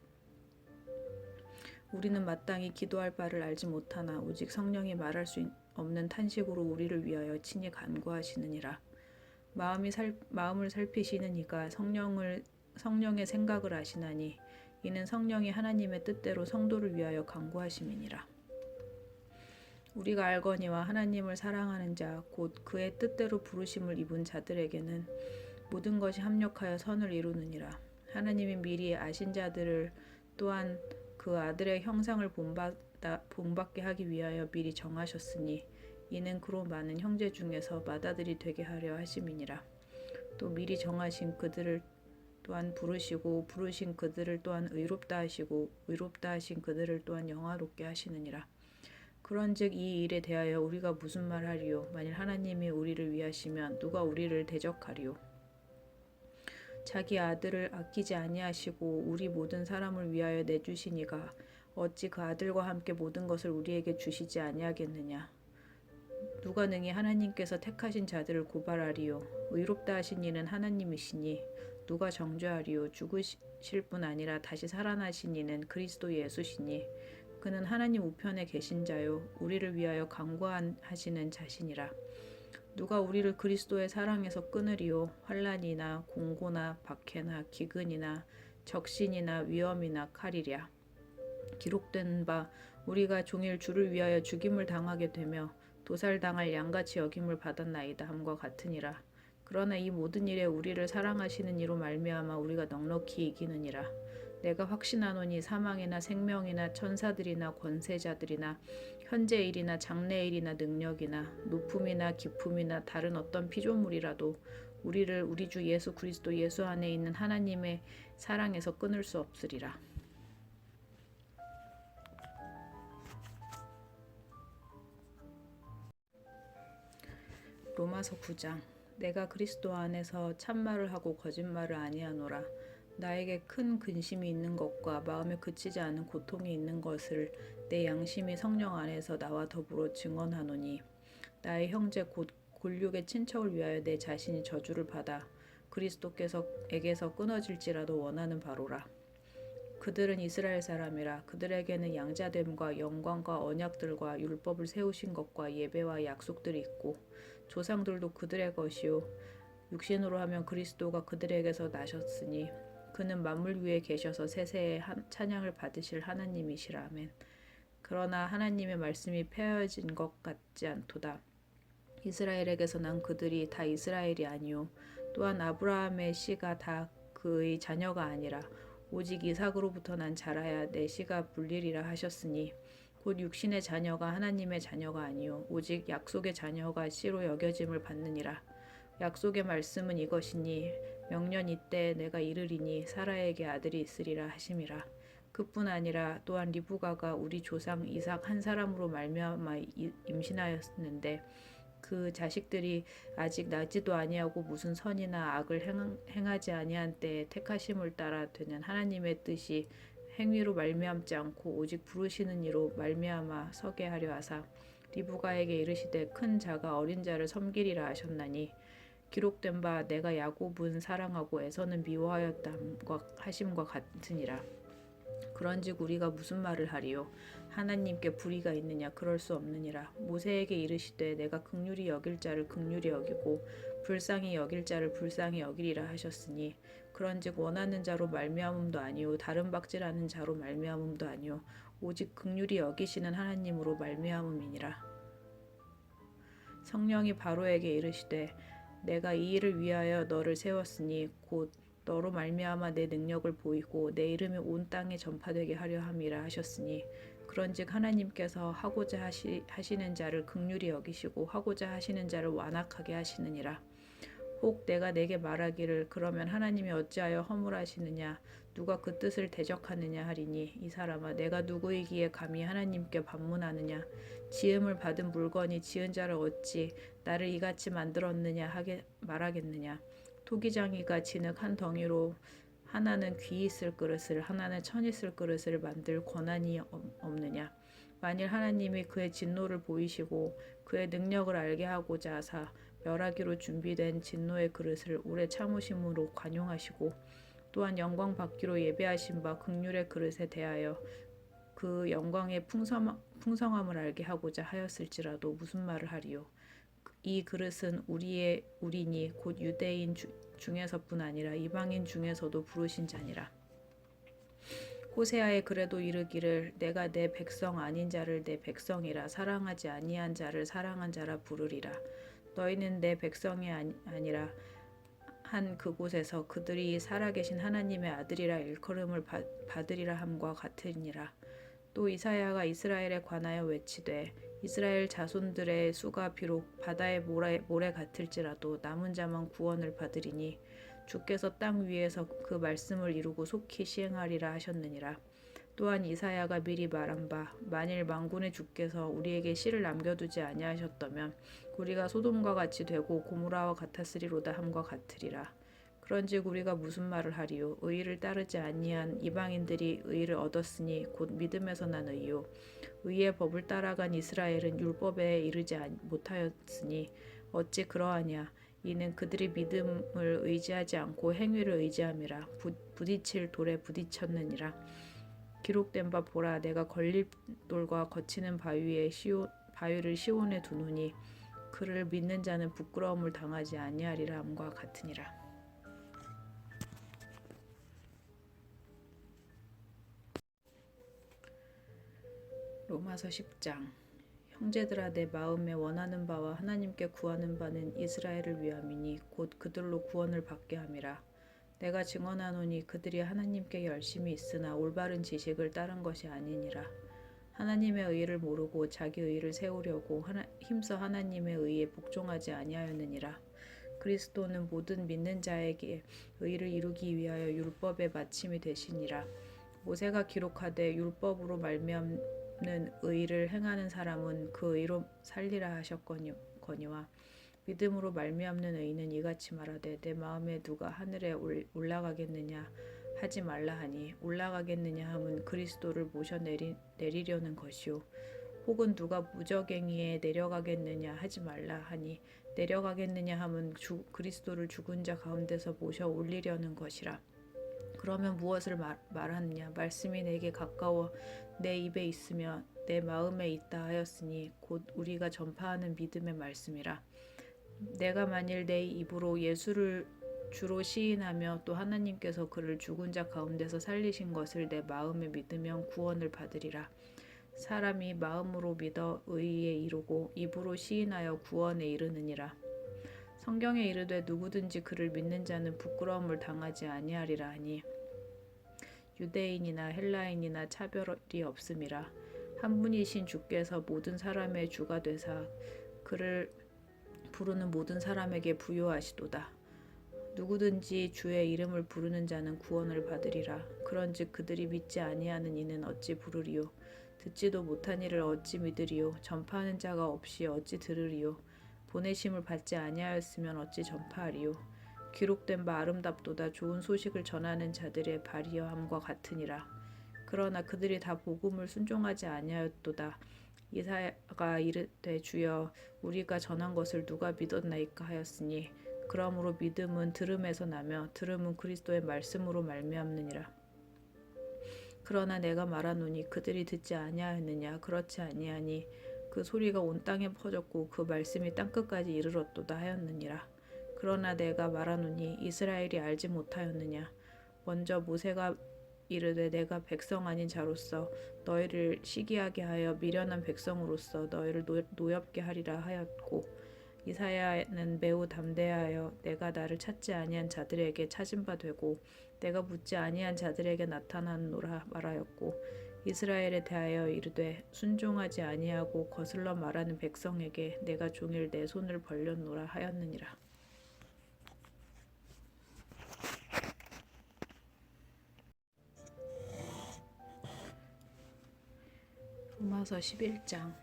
우리는 마땅히 기도할 바를 알지 못하나 오직 성령이 말할 수 없는 탄식으로 우리를 위하여 친히 간구하시느니라. 마음을 살피시는 이가 성령의 생각을 아시나니 이는 성령이 하나님의 뜻대로 성도를 위하여 간구하심이니라. 우리가 알거니와 하나님을 사랑하는 자 곧 그의 뜻대로 부르심을 입은 자들에게는 모든 것이 합력하여 선을 이루느니라. 하나님이 미리 아신 자들을 또한 그 아들의 형상을 본받게 하기 위하여 미리 정하셨으니 이는 그로 많은 형제 중에서 맏아들이 되게 하려 하심이니라. 또 미리 정하신 그들을 또한 부르시고 부르신 그들을 또한 의롭다 하시고 의롭다 하신 그들을 또한 영화롭게 하시느니라. 그런즉 이 일에 대하여 우리가 무슨 말하리요? 만일 하나님이 우리를 위하시면 누가 우리를 대적하리요? 자기 아들을 아끼지 아니하시고 우리 모든 사람을 위하여 내주시니가 어찌 그 아들과 함께 모든 것을 우리에게 주시지 아니하겠느냐? 누가 능히 하나님께서 택하신 자들을 고발하리요? 의롭다 하신 이는 하나님이시니 누가 정죄하리요? 죽으실 뿐 아니라 다시 살아나신 이는 그리스도 예수시니 그는 하나님 우편에 계신 자요 우리를 위하여 간구하시는 자시니라. 누가 우리를 그리스도의 사랑에서 끊으리요? 환난이나 공고나 박해나 기근이나 적신이나 위험이나 칼이랴. 기록된 바 우리가 종일 주를 위하여 죽임을 당하게 되며 도살당할 양같이 여김을 받았나이다 함과 같으니라. 그러나 이 모든 일에 우리를 사랑하시는 이로 말미암아 우리가 넉넉히 이기느니라. 내가 확신하노니 사망이나 생명이나 천사들이나 권세자들이나 현재 일이나 장래 일이나 능력이나 높음이나 깊음이나 다른 어떤 피조물이라도 우리를 우리 주 예수 그리스도 예수 안에 있는 하나님의 사랑에서 끊을 수 없으리라. 로마서 9장. 내가 그리스도 안에서 참말을 하고 거짓말을 아니하노라. 나에게 큰 근심이 있는 것과 마음에 그치지 않은 고통이 있는 것을 내 양심이 성령 안에서 나와 더불어 증언하노니 나의 형제 곧 골육의 친척을 위하여 내 자신이 저주를 받아 그리스도께서에게서 끊어질지라도 원하는 바로라. 그들은 이스라엘 사람이라. 그들에게는 양자됨과 영광과 언약들과 율법을 세우신 것과 예배와 약속들이 있고 조상들도 그들의 것이요 육신으로 하면 그리스도가 그들에게서 나셨으니 그는 만물 위에 계셔서 세세의 찬양을 받으실 하나님이시라. 아멘. 그러나 하나님의 말씀이 폐허해진 것 같지 않도다. 이스라엘에게서 난 그들이 다 이스라엘이 아니요 또한 아브라함의 씨가 다 그의 자녀가 아니라 오직 이삭으로부터 난 자라야 내 씨가 불리리라 하셨으니 곧 육신의 자녀가 하나님의 자녀가 아니요 오직 약속의 자녀가 씨로 여겨짐을 받느니라. 약속의 말씀은 이것이니 명년 이때 내가 이르리니 사라에게 아들이 있으리라 하심이라. 그뿐 아니라 또한 리브가가 우리 조상 이삭 한 사람으로 말미암아 임신하였는데 그 자식들이 아직 나지도 아니하고 무슨 선이나 악을 행하지 아니한 때에 택하심을 따라 되는 하나님의 뜻이 행위로 말미암지 않고 오직 부르시는 이로 말미암아 서게 하려 하사 리브가에게 이르시되 큰 자가 어린 자를 섬기리라 하셨나니 기록된 바 내가 야곱은 사랑하고 에서는 미워하였다 하심과 같으니라. 그런즉 우리가 무슨 말을 하리요? 하나님께 불의가 있느냐? 그럴 수 없느니라. 모세에게 이르시되 내가 긍휼히 여길 자를 긍휼히 여기고 불쌍히 여길 자를 불쌍히 여기리라 하셨으니 그런즉 원하는 자로 말미암음도 아니요 다른 박질하는 자로 말미암음도 아니요 오직 긍휼히 여기시는 하나님으로 말미암음이니라. 성령이 바로에게 이르시되 내가 이 일을 위하여 너를 세웠으니 곧 너로 말미암아 내 능력을 보이고 내 이름이 온 땅에 전파되게 하려 함이라 하셨으니 그런즉 하나님께서 하고자 하시는 자를 긍휼히 여기시고 하고자 하시는 자를 완악하게 하시느니라. 혹 내가 내게 말하기를 그러면 하나님이 어찌하여 허물하시느냐 누가 그 뜻을 대적하느냐 하리니 이 사람아 내가 누구이기에 감히 하나님께 반문하느냐 지음을 받은 물건이 지은 자를 어찌 나를 이같이 만들었느냐 하게 말하겠느냐. 토기장이가 진흙 한 덩이로 하나는 귀 있을 그릇을 하나는 천 있을 그릇을 만들 권한이 없느냐. 만일 하나님이 그의 진노를 보이시고 그의 능력을 알게 하고자 하사 멸하기로 준비된 진노의 그릇을 오래 참으심으로 관용하시고 또한 영광 받기로 예배하신 바 긍휼의 그릇에 대하여 그 영광의 풍성함을 알게 하고자 하였을지라도 무슨 말을 하리요. 이 그릇은 우리니 곧 유대인 중에서뿐 아니라 이방인 중에서도 부르신 자니라. 호세아에 그래도 이르기를 내가 내 백성 아닌 자를 내 백성이라 사랑하지 아니한 자를 사랑한 자라 부르리라. 너희는 내 백성이 아니라 한 그곳에서 그들이 살아계신 하나님의 아들이라 일컬음을 받으리라 함과 같으니라. 또 이사야가 이스라엘에 관하여 외치되 이스라엘 자손들의 수가 비록 바다의 모래 같을지라도 남은 자만 구원을 받으리니 주께서 땅 위에서 그 말씀을 이루고 속히 시행하리라 하셨느니라. 또한 이사야가 미리 말한 바 만일 만군의 주께서 우리에게 씨를 남겨두지 아니하셨다면 우리가 소돔과 같이 되고 고모라와 같았으리로다 함과 같으리라. 그런즉 우리가 무슨 말을 하리요? 의를 따르지 아니한 이방인들이 의를 얻었으니 곧 믿음에서 난 의요. 의의 법을 따라간 이스라엘은 율법에 이르지 못하였으니 어찌 그러하냐? 이는 그들이 믿음을 의지하지 않고 행위를 의지함이라. 부딪힐 돌에 부딪혔느니라. 기록된 바 보라, 내가 걸림돌과 거치는 바위를 시온에 두노니 그를 믿는 자는 부끄러움을 당하지 아니하리라 함과 같으니라. 로마서 10장. 형제들아, 내 마음에 원하는 바와 하나님께 구하는 바는 이스라엘을 위함이니 곧 그들로 구원을 받게 함이라. 내가 증언하노니 그들이 하나님께 열심히 있으나 올바른 지식을 따른 것이 아니니라. 하나님의 의를 모르고 자기 의를 세우려고 힘써 하나님의 의에 복종하지 아니하였느니라. 그리스도는 모든 믿는 자에게 의를 이루기 위하여 율법의 마침이 되시니라. 모세가 기록하되 율법으로 말미암는 의를 행하는 사람은 그 의로 살리라 하셨거니와 믿음으로 말미암는 의는 이같이 말하되 내 마음에 누가 하늘에 올라가겠느냐 하지 말라 하니 올라가겠느냐 함은 그리스도를 모셔 내리려는 것이요 혹은 누가 무저갱이에 내려가겠느냐 하지 말라 하니 내려가겠느냐 함은 그리스도를 죽은 자 가운데서 모셔 올리려는 것이라. 그러면 무엇을 말하느냐? 말씀이 내게 가까워 내 입에 있으며 내 마음에 있다 하였으니 곧 우리가 전파하는 믿음의 말씀이라. 내가 만일 내 입으로 예수를 주로 시인하며 또 하나님께서 그를 죽은 자 가운데서 살리신 것을 내 마음에 믿으면 구원을 받으리라. 사람이 마음으로 믿어 의에 이르고 입으로 시인하여 구원에 이르느니라. 성경에 이르되 누구든지 그를 믿는 자는 부끄러움을 당하지 아니하리라 하니 유대인이나 헬라인이나 차별이 없음이라. 한 분이신 주께서 모든 사람의 주가 되사 그를 부르는 모든 사람에게 부요하시도다. 누구든지 주의 이름을 부르는 자는 구원을 받으리라. 그런즉 그들이 믿지 아니하는 이는 어찌 부르리요? 듣지도 못한 이를 어찌 믿으리요? 전파하는 자가 없이 어찌 들으리요? 보내심을 받지 아니하였으면 어찌 전파하리요? 기록된 바 아름답도다. 좋은 소식을 전하는 자들의 발이여함과 같으니라. 그러나 그들이 다 복음을 순종하지 아니하였도다. 이사야가 이르되 주여 우리가 전한 것을 누가 믿었나이까 하였으니 그러므로 믿음은 들음에서 나며 들음은 그리스도의 말씀으로 말미암느니라. 그러나 내가 말하노니 그들이 듣지 아니하였느냐? 그렇지 아니하니 그 소리가 온 땅에 퍼졌고 그 말씀이 땅끝까지 이르렀도다 하였느니라. 그러나 내가 말하노니 이스라엘이 알지 못하였느냐? 먼저 모세가 이르되 내가 백성 아닌 자로서 너희를 시기하게 하여 미련한 백성으로서 너희를 노엽게 하리라 하였고 이사야는 매우 담대하여 내가 나를 찾지 아니한 자들에게 찾은 바 되고 내가 묻지 아니한 자들에게 나타나노라 말하였고 이스라엘에 대하여 이르되 순종하지 아니하고 거슬러 말하는 백성에게 내가 종일 내 손을 벌렸노라 하였느니라. 로마서 11장.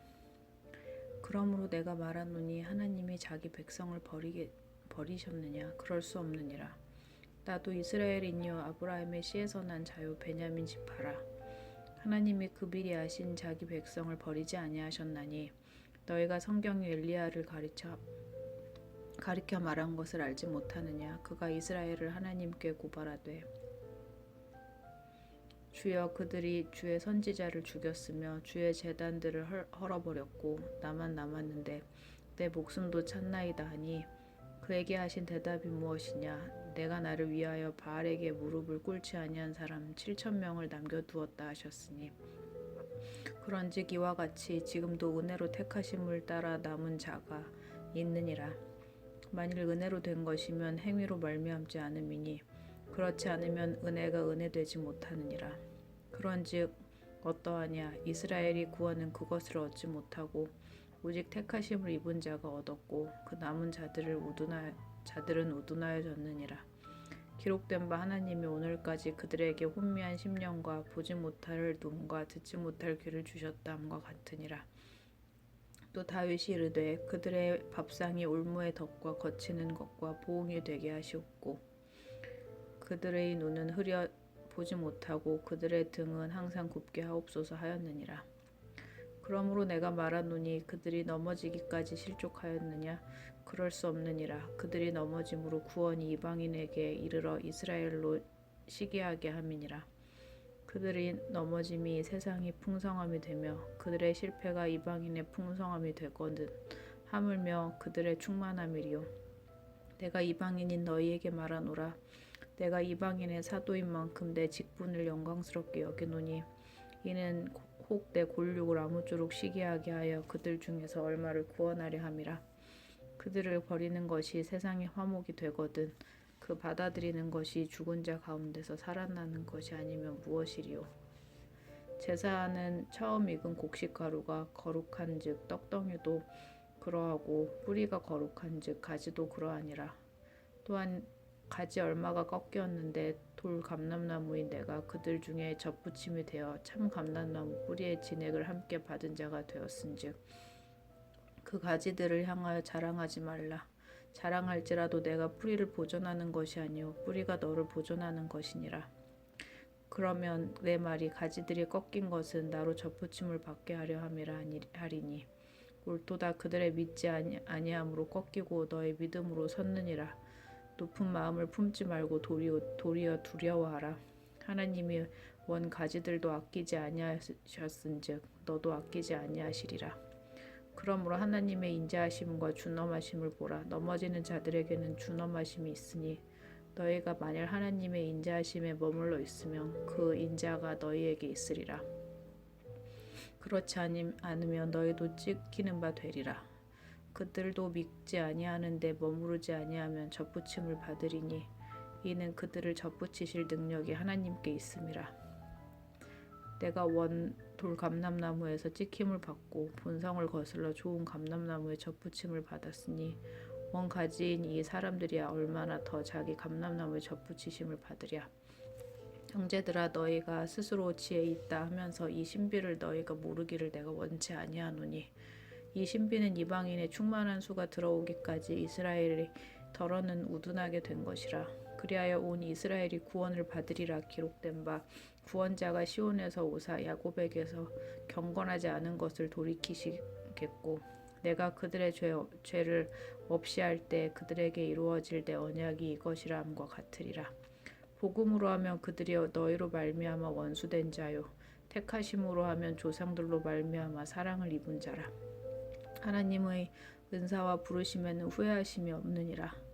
그러므로 내가 말하노니 하나님이 자기 백성을 버리셨느냐? 그럴 수 없느니라. 나도 이스라엘인이요 아브라함의 씨에서 난 자요 베냐민 지파라. 하나님이 그 미리 아신 자기 백성을 버리지 아니하셨나니 너희가 성경이 엘리야를 가리켜 말한 것을 알지 못하느냐? 그가 이스라엘을 하나님께 고발하되 주여 그들이 주의 선지자를 죽였으며 주의 제단들을 헐어버렸고 나만 남았는데 내 목숨도 찼나이다 하니 그에게 하신 대답이 무엇이냐? 내가 나를 위하여 바알에게 무릎을 꿇지 아니한 사람 7,000명을 남겨두었다 하셨으니 그런즉 이와 같이 지금도 은혜로 택하심을 따라 남은 자가 있느니라. 만일 은혜로 된 것이면 행위로 말미암지 않음이니 그렇지 않으면 은혜가 은혜되지 못하느니라. 그런즉 어떠하냐? 이스라엘이 구하는 그것을 얻지 못하고 오직 택하심을 입은 자가 얻었고 그 남은 자들은 우둔하여졌느니라. 기록된 바 하나님이 오늘까지 그들에게 혼미한 심령과 보지 못할 눈과 듣지 못할 귀를 주셨다함과 같으니라. 또 다윗이 이르되 그들의 밥상이 올무의 덕과 거치는 것과 보응이 되게 하시옵고 그들의 눈은 흐려 보지 못하고 그들의 등은 항상 굽게 하옵소서 하였느니라. 그러므로 내가 말하노니 그들이 넘어지기까지 실족하였느냐? 그럴 수 없느니라. 그들이 넘어짐으로 구원이 이방인에게 이르러 이스라엘로 시기하게 함이니라. 그들이 넘어짐이 세상이 풍성함이 되며 그들의 실패가 이방인의 풍성함이 되거든 하물며 그들의 충만함이리요. 내가 이방인인 너희에게 말하노라. 내가 이방인의 사도인 만큼 내 직분을 영광스럽게 여기노니 이는 혹 내 골육을 아무쪼록 시기하게 하여 그들 중에서 얼마를 구원하려 함이라. 그들을 버리는 것이 세상의 화목이 되거든 그 받아들이는 것이 죽은 자 가운데서 살아나는 것이 아니면 무엇이리요. 제사는 처음 익은 곡식가루가 거룩한즉 떡덩이도 그러하고 뿌리가 거룩한즉 가지도 그러하니라. 또한 가지 얼마가 꺾였는데 돌 감람나무인 내가 그들 중에 접붙임이 되어 참 감람나무 뿌리의 진액을 함께 받은 자가 되었은즉 그 가지들을 향하여 자랑하지 말라. 자랑할지라도 내가 뿌리를 보존하는 것이 아니요 뿌리가 너를 보존하는 것이니라. 그러면 내 말이 가지들이 꺾인 것은 나로 접붙임을 받게 하려 함이라 하리니 옳도다. 그들의 믿지 아니함으로 꺾이고 너의 믿음으로 섰느니라. 높은 마음을 품지 말고 도리어 두려워하라. 하나님이 원 가지들도 아끼지 아니하셨은즉 너도 아끼지 아니하시리라. 그러므로 하나님의 인자하심과 준엄하심을 보라. 넘어지는 자들에게는 준엄하심이 있으니 너희가 만일 하나님의 인자하심에 머물러 있으면 그 인자가 너희에게 있으리라. 그렇지 않으면 너희도 찢기는 바 되리라. 그들도 믿지 아니하는데 머무르지 아니하면 접붙임을 받으리니 이는 그들을 접붙이실 능력이 하나님께 있음이라. 내가 원 돌 감람나무에서 찍힘을 받고 본성을 거슬러 좋은 감람나무에 접붙임을 받았으니 원 가지인 이 사람들이야 얼마나 더 자기 감람나무에 접붙이심을 받으랴. 형제들아 너희가 스스로 지혜 있다 하면서 이 신비를 너희가 모르기를 내가 원치 아니하노니 이 신비는 이방인의 충만한 수가 들어오기까지 이스라엘이 더러는 우둔하게 된 것이라. 그리하여 온 이스라엘이 구원을 받으리라. 기록된 바 구원자가 시온에서 오사 야곱에게서 경건하지 않은 것을 돌이키시겠고 내가 그들의 죄를 없이 할 때 그들에게 이루어질 내 언약이 이것이라 함과 같으리라. 복음으로 하면 그들이 너희로 말미암아 원수된 자요 택하심으로 하면 조상들로 말미암아 사랑을 입은 자라. 하나님의 은사와 부르심에는 후회하심이 없느니라.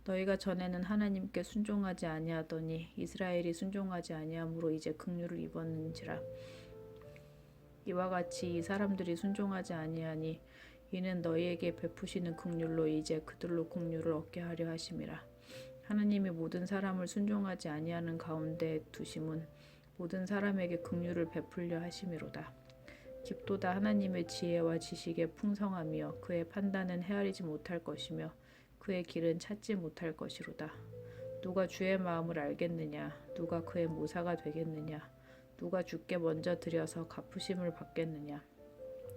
너희가 전에는 하나님께 순종하지 아니하더니 이스라엘이 순종하지 아니함으로 이제 긍휼을 입었는지라. 이와 같이 이 사람들이 순종하지 아니하니 이는 너희에게 베푸시는 긍휼로 이제 그들로 긍휼을 얻게 하려 하심이라. 하나님이 모든 사람을 순종하지 아니하는 가운데 두심은 모든 사람에게 긍휼을 베풀려 하심이로다. 깊도다. 하나님의 지혜와 지식의 풍성함이여 그의 판단은 헤아리지 못할 것이며 그의 길은 찾지 못할 것이로다. 누가 주의 마음을 알겠느냐? 누가 그의 모사가 되겠느냐? 누가 주께 먼저 드려서 갚으심을 받겠느냐?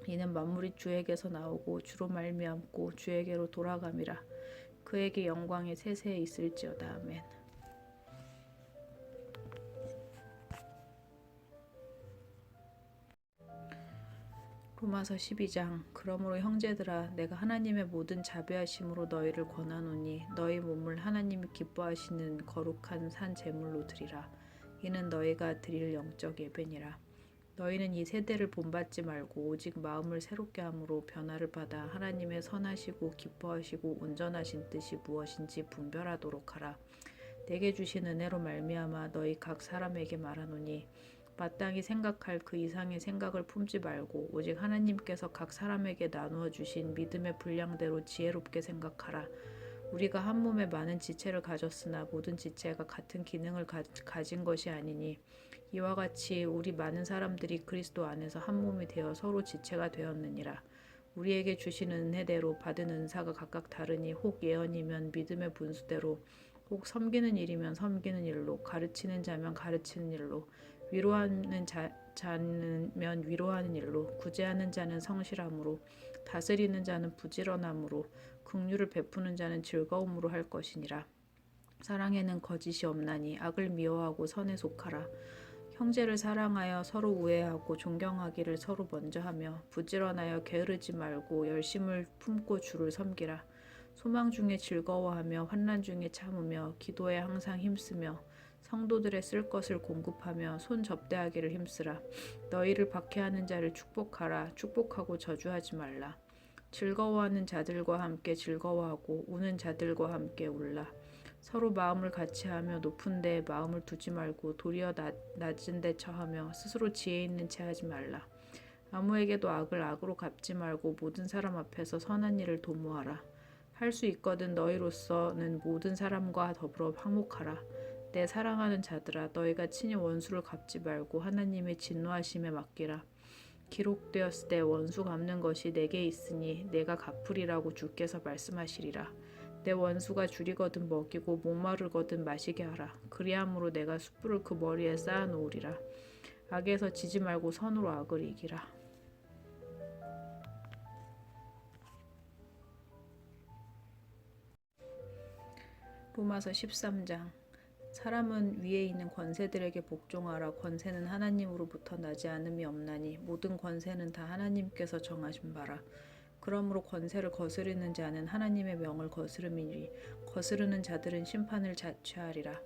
이는 만물이 주에게서 나오고 주로 말미암고 주에게로 돌아감이라. 그에게 영광이 세세에 있을지어다. 아멘. 로마서 12장. 그러므로 형제들아 내가 하나님의 모든 자비하심으로 너희를 권하노니 너희 몸을 하나님이 기뻐하시는 거룩한 산 제물로 드리라. 이는 너희가 드릴 영적 예배니라. 너희는 이 세대를 본받지 말고 오직 마음을 새롭게 함으로 변화를 받아 하나님의 선하시고 기뻐하시고 온전하신 뜻이 무엇인지 분별하도록 하라. 내게 주신 은혜로 말미암아 너희 각 사람에게 말하노니 마땅히 생각할 그 이상의 생각을 품지 말고 오직 하나님께서 각 사람에게 나누어 주신 믿음의 분량대로 지혜롭게 생각하라. 우리가 한 몸에 많은 지체를 가졌으나 모든 지체가 같은 기능을 가진 것이 아니니 이와 같이 우리 많은 사람들이 그리스도 안에서 한 몸이 되어 서로 지체가 되었느니라. 우리에게 주신 은혜대로 받은 은사가 각각 다르니 혹 예언이면 믿음의 분수대로 혹 섬기는 일이면 섬기는 일로, 가르치는 자면 가르치는 일로, 위로하는 자면 위로하는 일로, 구제하는 자는 성실함으로, 다스리는 자는 부지런함으로, 긍휼을 베푸는 자는 즐거움으로 할 것이니라. 사랑에는 거짓이 없나니 악을 미워하고 선에 속하라. 형제를 사랑하여 서로 우애하고 존경하기를 서로 먼저 하며 부지런하여 게으르지 말고 열심을 품고 주를 섬기라. 소망 중에 즐거워하며 환난 중에 참으며 기도에 항상 힘쓰며 성도들의 쓸 것을 공급하며 손 접대하기를 힘쓰라. 너희를 박해하는 자를 축복하라. 축복하고 저주하지 말라. 즐거워하는 자들과 함께 즐거워하고 우는 자들과 함께 울라. 서로 마음을 같이하며 높은 데에 마음을 두지 말고 도리어 낮은 데 처하며 스스로 지혜 있는 채 하지 말라. 아무에게도 악을 악으로 갚지 말고 모든 사람 앞에서 선한 일을 도모하라. 할 수 있거든 너희로서는 모든 사람과 더불어 화목하라. 내 사랑하는 자들아, 너희가 친히 원수를 갚지 말고 하나님의 진노하심에 맡기라. 기록되었을 때 원수 갚는 것이 내게 있으니 내가 갚으리라고 주께서 말씀하시리라. 내 원수가 줄이거든 먹이고 목마르거든 마시게 하라. 그리함으로 내가 숯불을 그 머리에 쌓아 놓으리라. 악에서 지지 말고 선으로 악을 이기라. 로마서 13장. 사람은 위에 있는 권세들에게 복종하라. 권세는 하나님으로부터 나지 않음이 없나니 모든 권세는 다 하나님께서 정하신 바라. 그러므로 권세를 거스르는 자는 하나님의 명을 거스름이니 거스르는 자들은 심판을 자취하리라.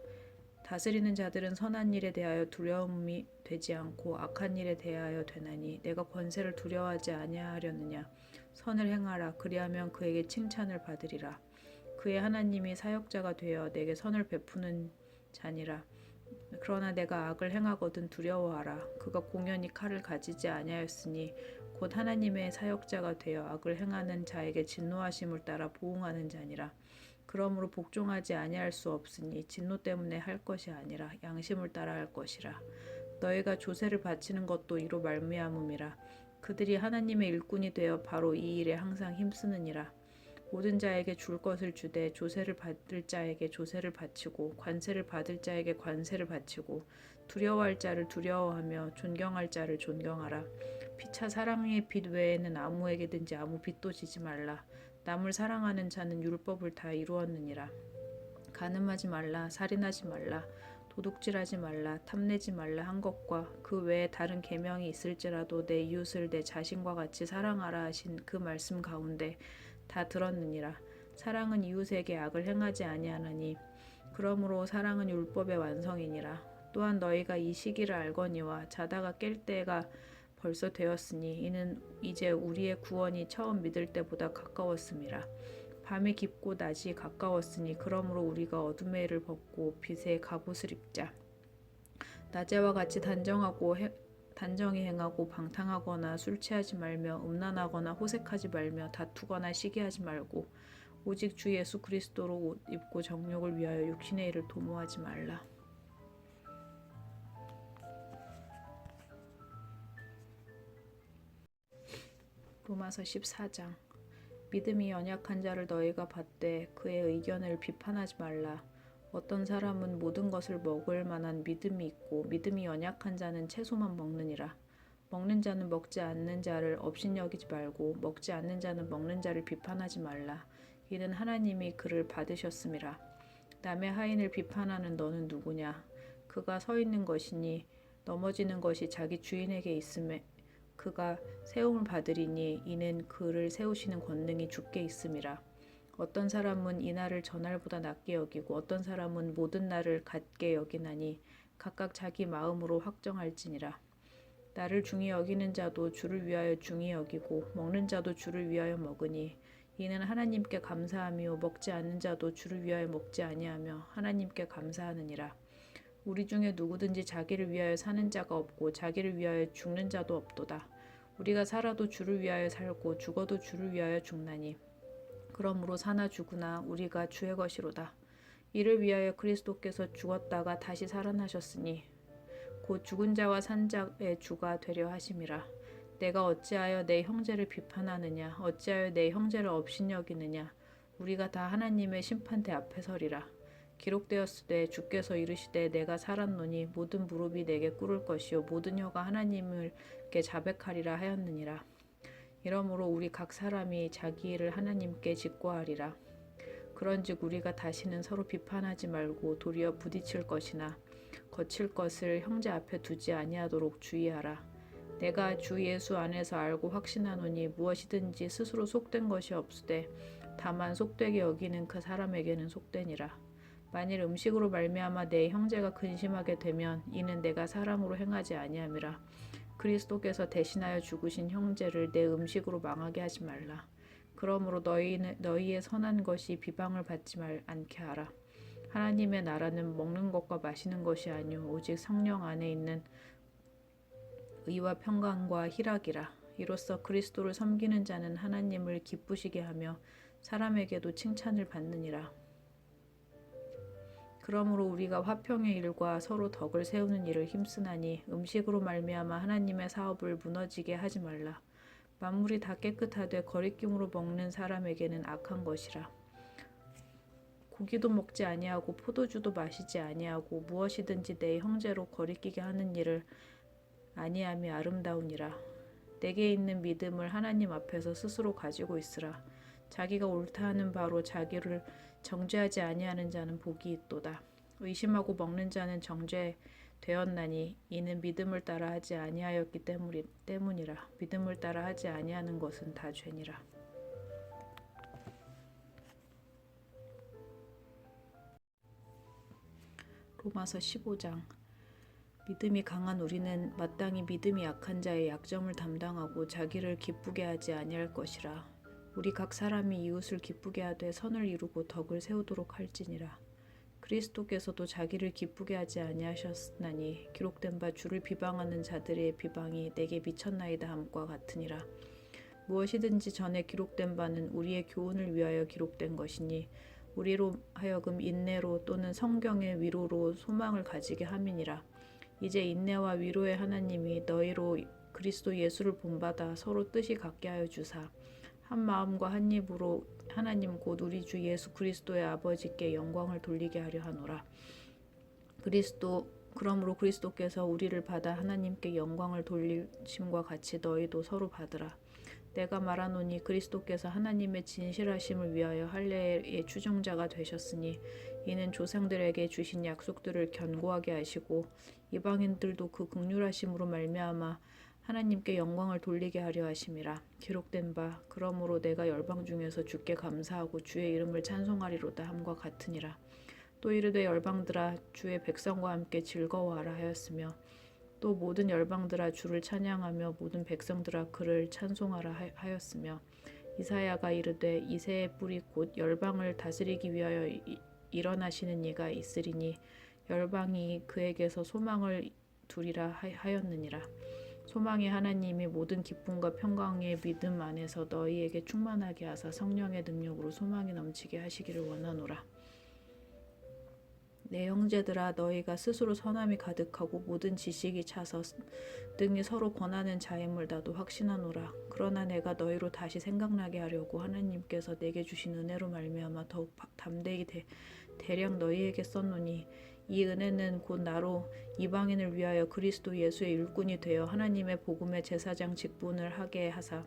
다스리는 자들은 선한 일에 대하여 두려움이 되지 않고 악한 일에 대하여 되나니 내가 권세를 두려워하지 아니하려느냐. 선을 행하라. 그리하면 그에게 칭찬을 받으리라. 그의 하나님이 사역자가 되어 내게 선을 베푸는 자니라. 그러나 내가 악을 행하거든 두려워하라. 그가 공연히 칼을 가지지 아니하였으니 곧 하나님의 사역자가 되어 악을 행하는 자에게 진노하심을 따라 보응하는 자니라. 그러므로 복종하지 아니할 수 없으니 진노 때문에 할 것이 아니라 양심을 따라 할 것이라. 너희가 조세를 바치는 것도 이로 말미암음이라. 그들이 하나님의 일꾼이 되어 바로 이 일에 항상 힘쓰느니라. 모든 자에게 줄 것을 주되 조세를 받을 자에게 조세를 바치고 관세를 받을 자에게 관세를 바치고 두려워할 자를 두려워하며 존경할 자를 존경하라. 피차 사랑의 빚 외에는 아무에게든지 아무 빚도 지지 말라. 남을 사랑하는 자는 율법을 다 이루었느니라. 간음하지 말라. 살인하지 말라. 도둑질하지 말라. 탐내지 말라 한 것과 그 외에 다른 계명이 있을지라도 내 이웃을 내 자신과 같이 사랑하라 하신 그 말씀 가운데 다 들었느니라. 사랑은 이웃에게 악을 행하지 아니하나니 그러므로 사랑은 율법의 완성이니라. 또한 너희가 이 시기를 알거니와 자다가 깰 때가 벌써 되었으니 이는 이제 우리의 구원이 처음 믿을 때보다 가까웠음이라. 밤이 깊고 낮이 가까웠으니 그러므로 우리가 어둠의 일을 벗고 빛의 갑옷을 입자. 낮에와 같이 단정히 행하고 방탕하거나 술 취하지 말며 음란하거나 호색하지 말며 다투거나 시기하지 말고 오직 주 예수 그리스도로 옷 입고 정욕을 위하여 육신의 일을 도모하지 말라. 로마서 14장. 믿음이 연약한 자를 너희가 받되 그의 의견을 비판하지 말라. 어떤 사람은 모든 것을 먹을 만한 믿음이 있고 믿음이 연약한 자는 채소만 먹느니라. 먹는 자는 먹지 않는 자를 업신여기지 말고 먹지 않는 자는 먹는 자를 비판하지 말라. 이는 하나님이 그를 받으셨음이라. 남의 하인을 비판하는 너는 누구냐? 그가 서 있는 것이니 넘어지는 것이 자기 주인에게 있음에 그가 세움을 받으리니 이는 그를 세우시는 권능이 주께 있음이라. 어떤 사람은 이날을 전날보다 낮게 여기고 어떤 사람은 모든 날을 같게 여기나니 각각 자기 마음으로 확정할지니라. 나를 중히 여기는 자도 주를 위하여 중히 여기고 먹는 자도 주를 위하여 먹으니 이는 하나님께 감사하며 먹지 않는 자도 주를 위하여 먹지 아니하며 하나님께 감사하느니라. 우리 중에 누구든지 자기를 위하여 사는 자가 없고 자기를 위하여 죽는 자도 없도다. 우리가 살아도 주를 위하여 살고 죽어도 주를 위하여 죽나니 그러므로 사나 죽으나 우리가 주의 것이로다. 이를 위하여 그리스도께서 죽었다가 다시 살아나셨으니 곧 죽은 자와 산 자의 주가 되려 하심이라. 내가 어찌하여 내 형제를 비판하느냐? 어찌하여 내 형제를 업신여기느냐? 우리가 다 하나님의 심판대 앞에 서리라. 기록되었으되 주께서 이르시되 내가 살았노니 모든 무릎이 내게 꿇을 것이요 모든 혀가 하나님께 자백하리라 하였느니라. 이러므로 우리 각 사람이 자기 일을 하나님께 직고하리라. 그런즉 우리가 다시는 서로 비판하지 말고 도리어 부딪힐 것이나 거칠 것을 형제 앞에 두지 아니하도록 주의하라. 내가 주 예수 안에서 알고 확신하노니 무엇이든지 스스로 속된 것이 없으되 다만 속되게 여기는 그 사람에게는 속되니라. 만일 음식으로 말미암아 내 형제가 근심하게 되면 이는 내가 사람으로 행하지 아니함이라. 그리스도께서 대신하여 죽으신 형제를 내 음식으로 망하게 하지 말라. 그러므로 너희의 선한 것이 비방을 받지 않게 하라. 하나님의 나라는 먹는 것과 마시는 것이 아니오 오직 성령 안에 있는 의와 평강과 희락이라. 이로써 그리스도를 섬기는 자는 하나님을 기쁘시게 하며 사람에게도 칭찬을 받느니라. 그러므로 우리가 화평의 일과 서로 덕을 세우는 일을 힘쓰나니 음식으로 말미암아 하나님의 사업을 무너지게 하지 말라. 만물이 다 깨끗하되 거리낌으로 먹는 사람에게는 악한 것이라. 고기도 먹지 아니하고 포도주도 마시지 아니하고 무엇이든지 내 형제로 거리끼게 하는 일을 아니함이 아름다우니라. 내게 있는 믿음을 하나님 앞에서 스스로 가지고 있으라. 자기가 옳다 하는 바로 자기를 정죄하지 아니하는 자는 복이 있도다. 의심하고 먹는 자는 정죄되었나니 이는 믿음을 따라 하지 아니하였기 때문이라. 믿음을 따라 하지 아니하는 것은 다 죄니라. 로마서 15장. 믿음이 강한 우리는 마땅히 믿음이 약한 자의 약점을 담당하고 자기를 기쁘게 하지 아니할 것이라. 우리 각 사람이 이웃을 기쁘게 하되 선을 이루고 덕을 세우도록 할지니라. 그리스도께서도 자기를 기쁘게 하지 아니하셨나니 기록된 바 주를 비방하는 자들의 비방이 내게 미쳤나이다 함과 같으니라. 무엇이든지 전에 기록된 바는 우리의 교훈을 위하여 기록된 것이니 우리로 하여금 인내로 또는 성경의 위로로 소망을 가지게 함이니라. 이제 인내와 위로의 하나님이 너희로 그리스도 예수를 본받아 서로 뜻이 같게 하여 주사 한 마음과 한 입으로 하나님 곧 우리 주 예수 그리스도의 아버지께 영광을 돌리게 하려 하노라. 그러므로 그리스도께서 우리를 받아 하나님께 영광을 돌리심과 같이 너희도 서로 받으라. 내가 말하노니 그리스도께서 하나님의 진실하심을 위하여 할례의 추종자가 되셨으니 이는 조상들에게 주신 약속들을 견고하게 하시고 이방인들도 그 긍휼하심으로 말미암아 하나님께 영광을 돌리게 하려 하심이라. 기록된 바 그러므로 내가 열방 중에서 주께 감사하고 주의 이름을 찬송하리로다 함과 같으니라. 또 이르되 열방들아 주의 백성과 함께 즐거워하라 하였으며 또 모든 열방들아 주를 찬양하며 모든 백성들아 그를 찬송하라 하였으며 이사야가 이르되 이새의 뿌리 곧 열방을 다스리기 위하여 일어나시는 이가 있으리니 열방이 그에게서 소망을 두리라 하였느니라. 소망의 하나님이 모든 기쁨과 평강의 믿음 안에서 너희에게 충만하게 하사 성령의 능력으로 소망이 넘치게 하시기를 원하노라. 내 형제들아 너희가 스스로 선함이 가득하고 모든 지식이 차서 등이 서로 권하는 자임을 나도 확신하노라. 그러나 내가 너희로 다시 생각나게 하려고 하나님께서 내게 주신 은혜로 말미암아 더욱 담대히 대량 너희에게 썼노니 이 은혜는 곧 나로 이방인을 위하여 그리스도 예수의 일꾼이 되어 하나님의 복음의 제사장 직분을 하게 하사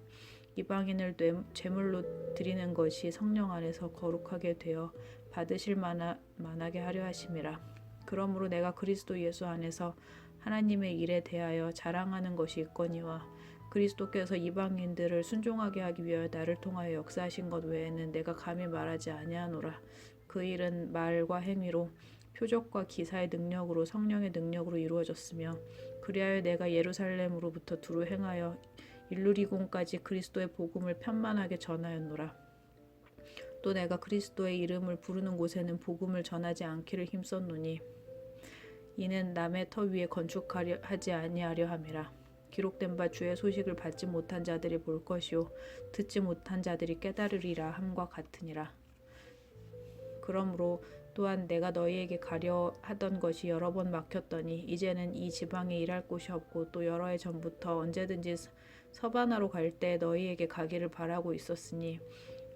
이방인을 제물로 드리는 것이 성령 안에서 거룩하게 되어 받으실 만하게 하려 하심이라. 그러므로 내가 그리스도 예수 안에서 하나님의 일에 대하여 자랑하는 것이 있거니와 그리스도께서 이방인들을 순종하게 하기 위하여 나를 통하여 역사하신 것 외에는 내가 감히 말하지 아니하노라. 그 일은 말과 행위로 표적과 기사의 능력으로 성령의 능력으로 이루어졌으며 그리하여 내가 예루살렘으로부터 두루 행하여 일루리곤까지 그리스도의 복음을 편만하게 전하였노라. 또 내가 그리스도의 이름을 부르는 곳에는 복음을 전하지 않기를 힘썼노니 이는 남의 터 위에 건축하지 아니하려 함이라. 기록된 바 주의 소식을 받지 못한 자들이 볼 것이요 듣지 못한 자들이 깨달으리라 함과 같으니라. 그러므로 또한 내가 너희에게 가려 하던 것이 여러 번 막혔더니 이제는 이 지방에 일할 곳이 없고 또 여러 해 전부터 언제든지 서바나로 갈 때 너희에게 가기를 바라고 있었으니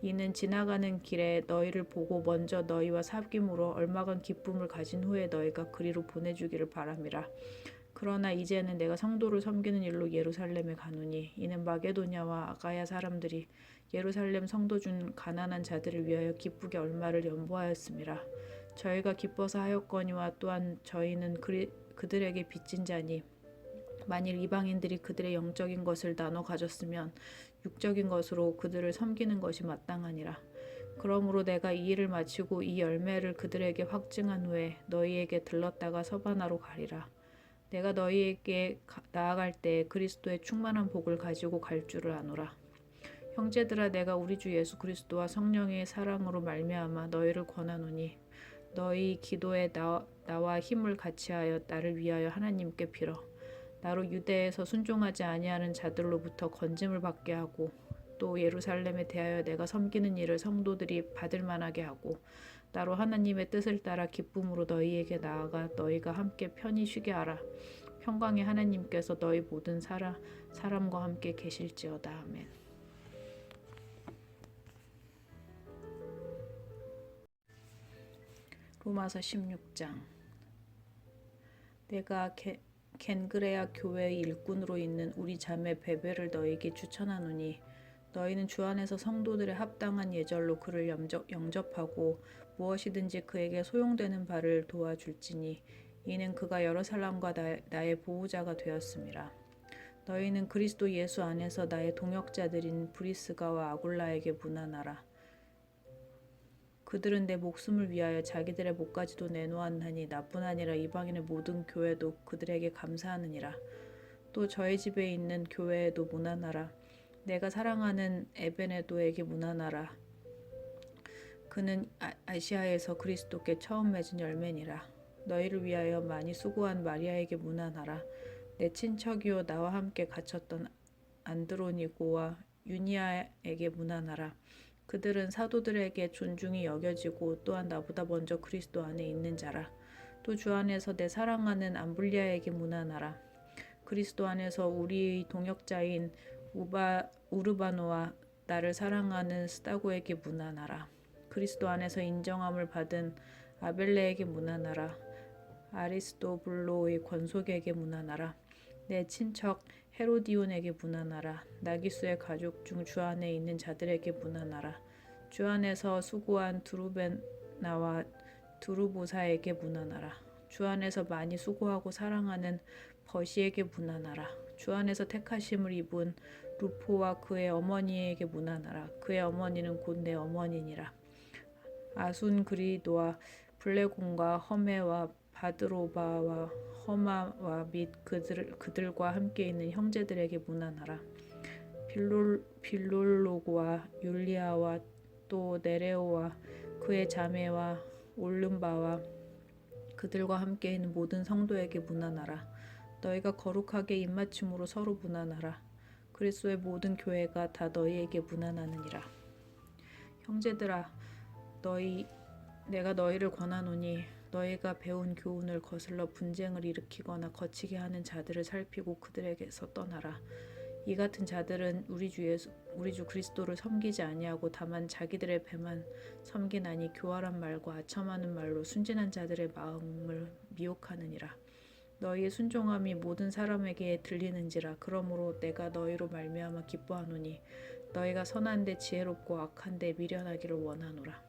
이는 지나가는 길에 너희를 보고 먼저 너희와 사귐으로 얼마간 기쁨을 가진 후에 너희가 그리로 보내주기를 바람이라. 그러나 이제는 내가 성도를 섬기는 일로 예루살렘에 가노니 이는 마게도냐와 아가야 사람들이 예루살렘 성도 중 가난한 자들을 위하여 기쁘게 얼마를 연보하였음이라. 저희가 기뻐서 하였거니와 또한 저희는 그들에게 빚진 자니 만일 이방인들이 그들의 영적인 것을 나눠 가졌으면 육적인 것으로 그들을 섬기는 것이 마땅하니라. 그러므로 내가 이 일을 마치고 이 열매를 그들에게 확증한 후에 너희에게 들렀다가 서바나로 가리라. 내가 너희에게 나아갈 때 그리스도의 충만한 복을 가지고 갈 줄을 아노라. 형제들아, 내가 우리 주 예수 그리스도와 성령의 사랑으로 말미암아 너희를 권하노니 너희 기도에 나와 힘을 같이하여 나를 위하여 하나님께 빌어 나로 유대에서 순종하지 아니하는 자들로부터 건짐을 받게 하고 또 예루살렘에 대하여 내가 섬기는 일을 성도들이 받을 만하게 하고 나로 하나님의 뜻을 따라 기쁨으로 너희에게 나아가 너희가 함께 편히 쉬게 하라. 평강의 하나님께서 너희 모든 사람과 함께 계실지어다. 아멘. 로마서 16장. 내가 겐그레아 교회의 일꾼으로 있는 우리 자매 베베를 너희에게 추천하노니 너희는 주 안에서 성도들의 합당한 예절로 그를 영접하고 무엇이든지 그에게 소용되는 바를 도와줄지니 이는 그가 여러 사람과 나의 보호자가 되었음이라. 너희는 그리스도 예수 안에서 나의 동역자들인 브리스가와 아굴라에게 문안하라. 그들은 내 목숨을 위하여 자기들의 목까지도 내놓았나니 나뿐 아니라 이방인의 모든 교회도 그들에게 감사하느니라. 또 저희 집에 있는 교회에도 문안하라. 내가 사랑하는 에베네도에게 문안하라. 그는 아시아에서 그리스도께 처음 맺은 열매니라. 너희를 위하여 많이 수고한 마리아에게 문안하라. 내 친척이요 나와 함께 갇혔던 안드로니고와 유니아에게 문안하라. 그들은 사도들에게 존중이 여겨지고 또한 나보다 먼저 그리스도 안에 있는 자라. 또 주 안에서 내 사랑하는 암블리아에게 문안하라. 그리스도 안에서 우리의 동역자인 우르바노와 나를 사랑하는 스다고에게 문안하라. 그리스도 안에서 인정함을 받은 아벨레에게 문안하라. 아리스토블로의 권속에게 문안하라. 내 친척 헤로디온에게 문안하라. 나기수의 가족 중 주 안에 있는 자들에게 문안하라. 주 안에서 수고한 두루베나와 두루보사에게 문안하라. 주 안에서 많이 수고하고 사랑하는 버시에게 문안하라. 주 안에서 택하심을 입은 루포와 그의 어머니에게 문안하라. 그의 어머니는 곧 내 어머니니라. 아순그리도와 블레곤과 허메와 바드로바와 허마와 및 그들과 함께 있는 형제들에게 문안하라. 빌롤로고와 율리아와 또 네레오와 그의 자매와 올름바와 그들과 함께 있는 모든 성도에게 문안하라. 너희가 거룩하게 입맞춤으로 서로 문안하라. 그리스도의 모든 교회가 다 너희에게 문안하느니라. 형제들아, 내가 너희를 권하노니 너희가 배운 교훈을 거슬러 분쟁을 일으키거나 거치게 하는 자들을 살피고 그들에게서 떠나라. 이 같은 자들은 우리 주 그리스도를 섬기지 아니하고 다만 자기들의 배만 섬기나니 교활한 말과 아첨하는 말로 순진한 자들의 마음을 미혹하느니라. 너희의 순종함이 모든 사람에게 들리는지라. 그러므로 내가 너희로 말미암아 기뻐하노니 너희가 선한데 지혜롭고 악한데 미련하기를 원하노라.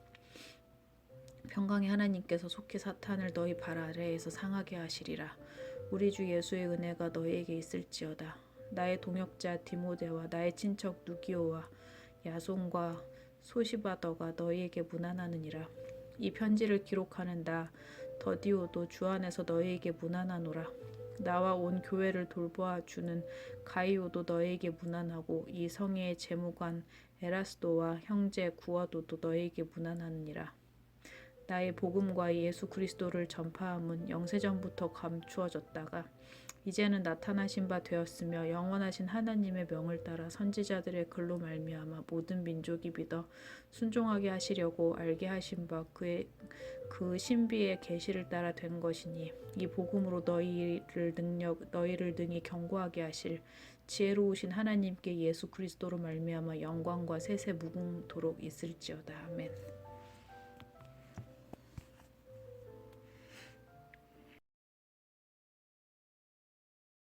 평강의 하나님께서 속히 사탄을 너희 발 아래에서 상하게 하시리라. 우리 주 예수의 은혜가 너희에게 있을지어다. 나의 동역자 디모데와 나의 친척 누기오와 야손과 소시바더가 너희에게 문안하느니라. 이 편지를 기록하는 나 더디오도 주 안에서 너희에게 문안하노라. 나와 온 교회를 돌보아주는 가이오도 너희에게 문안하고 이 성의 재무관 에라스도와 형제 구어도도 너희에게 문안하느니라. 나의 복음과 예수 그리스도를 전파함은 영세전부터 감추어졌다가 이제는 나타나신 바 되었으며 영원하신 하나님의 명을 따라 선지자들의 글로 말미암아 모든 민족이 믿어 순종하게 하시려고 알게 하신 바 그 신비의 계시를 따라 된 것이니 이 복음으로 너희를 능히 경고하게 하실 지혜로우신 하나님께 예수 그리스도로 말미암아 영광과 세세 무궁토록 있을지어다. 아멘.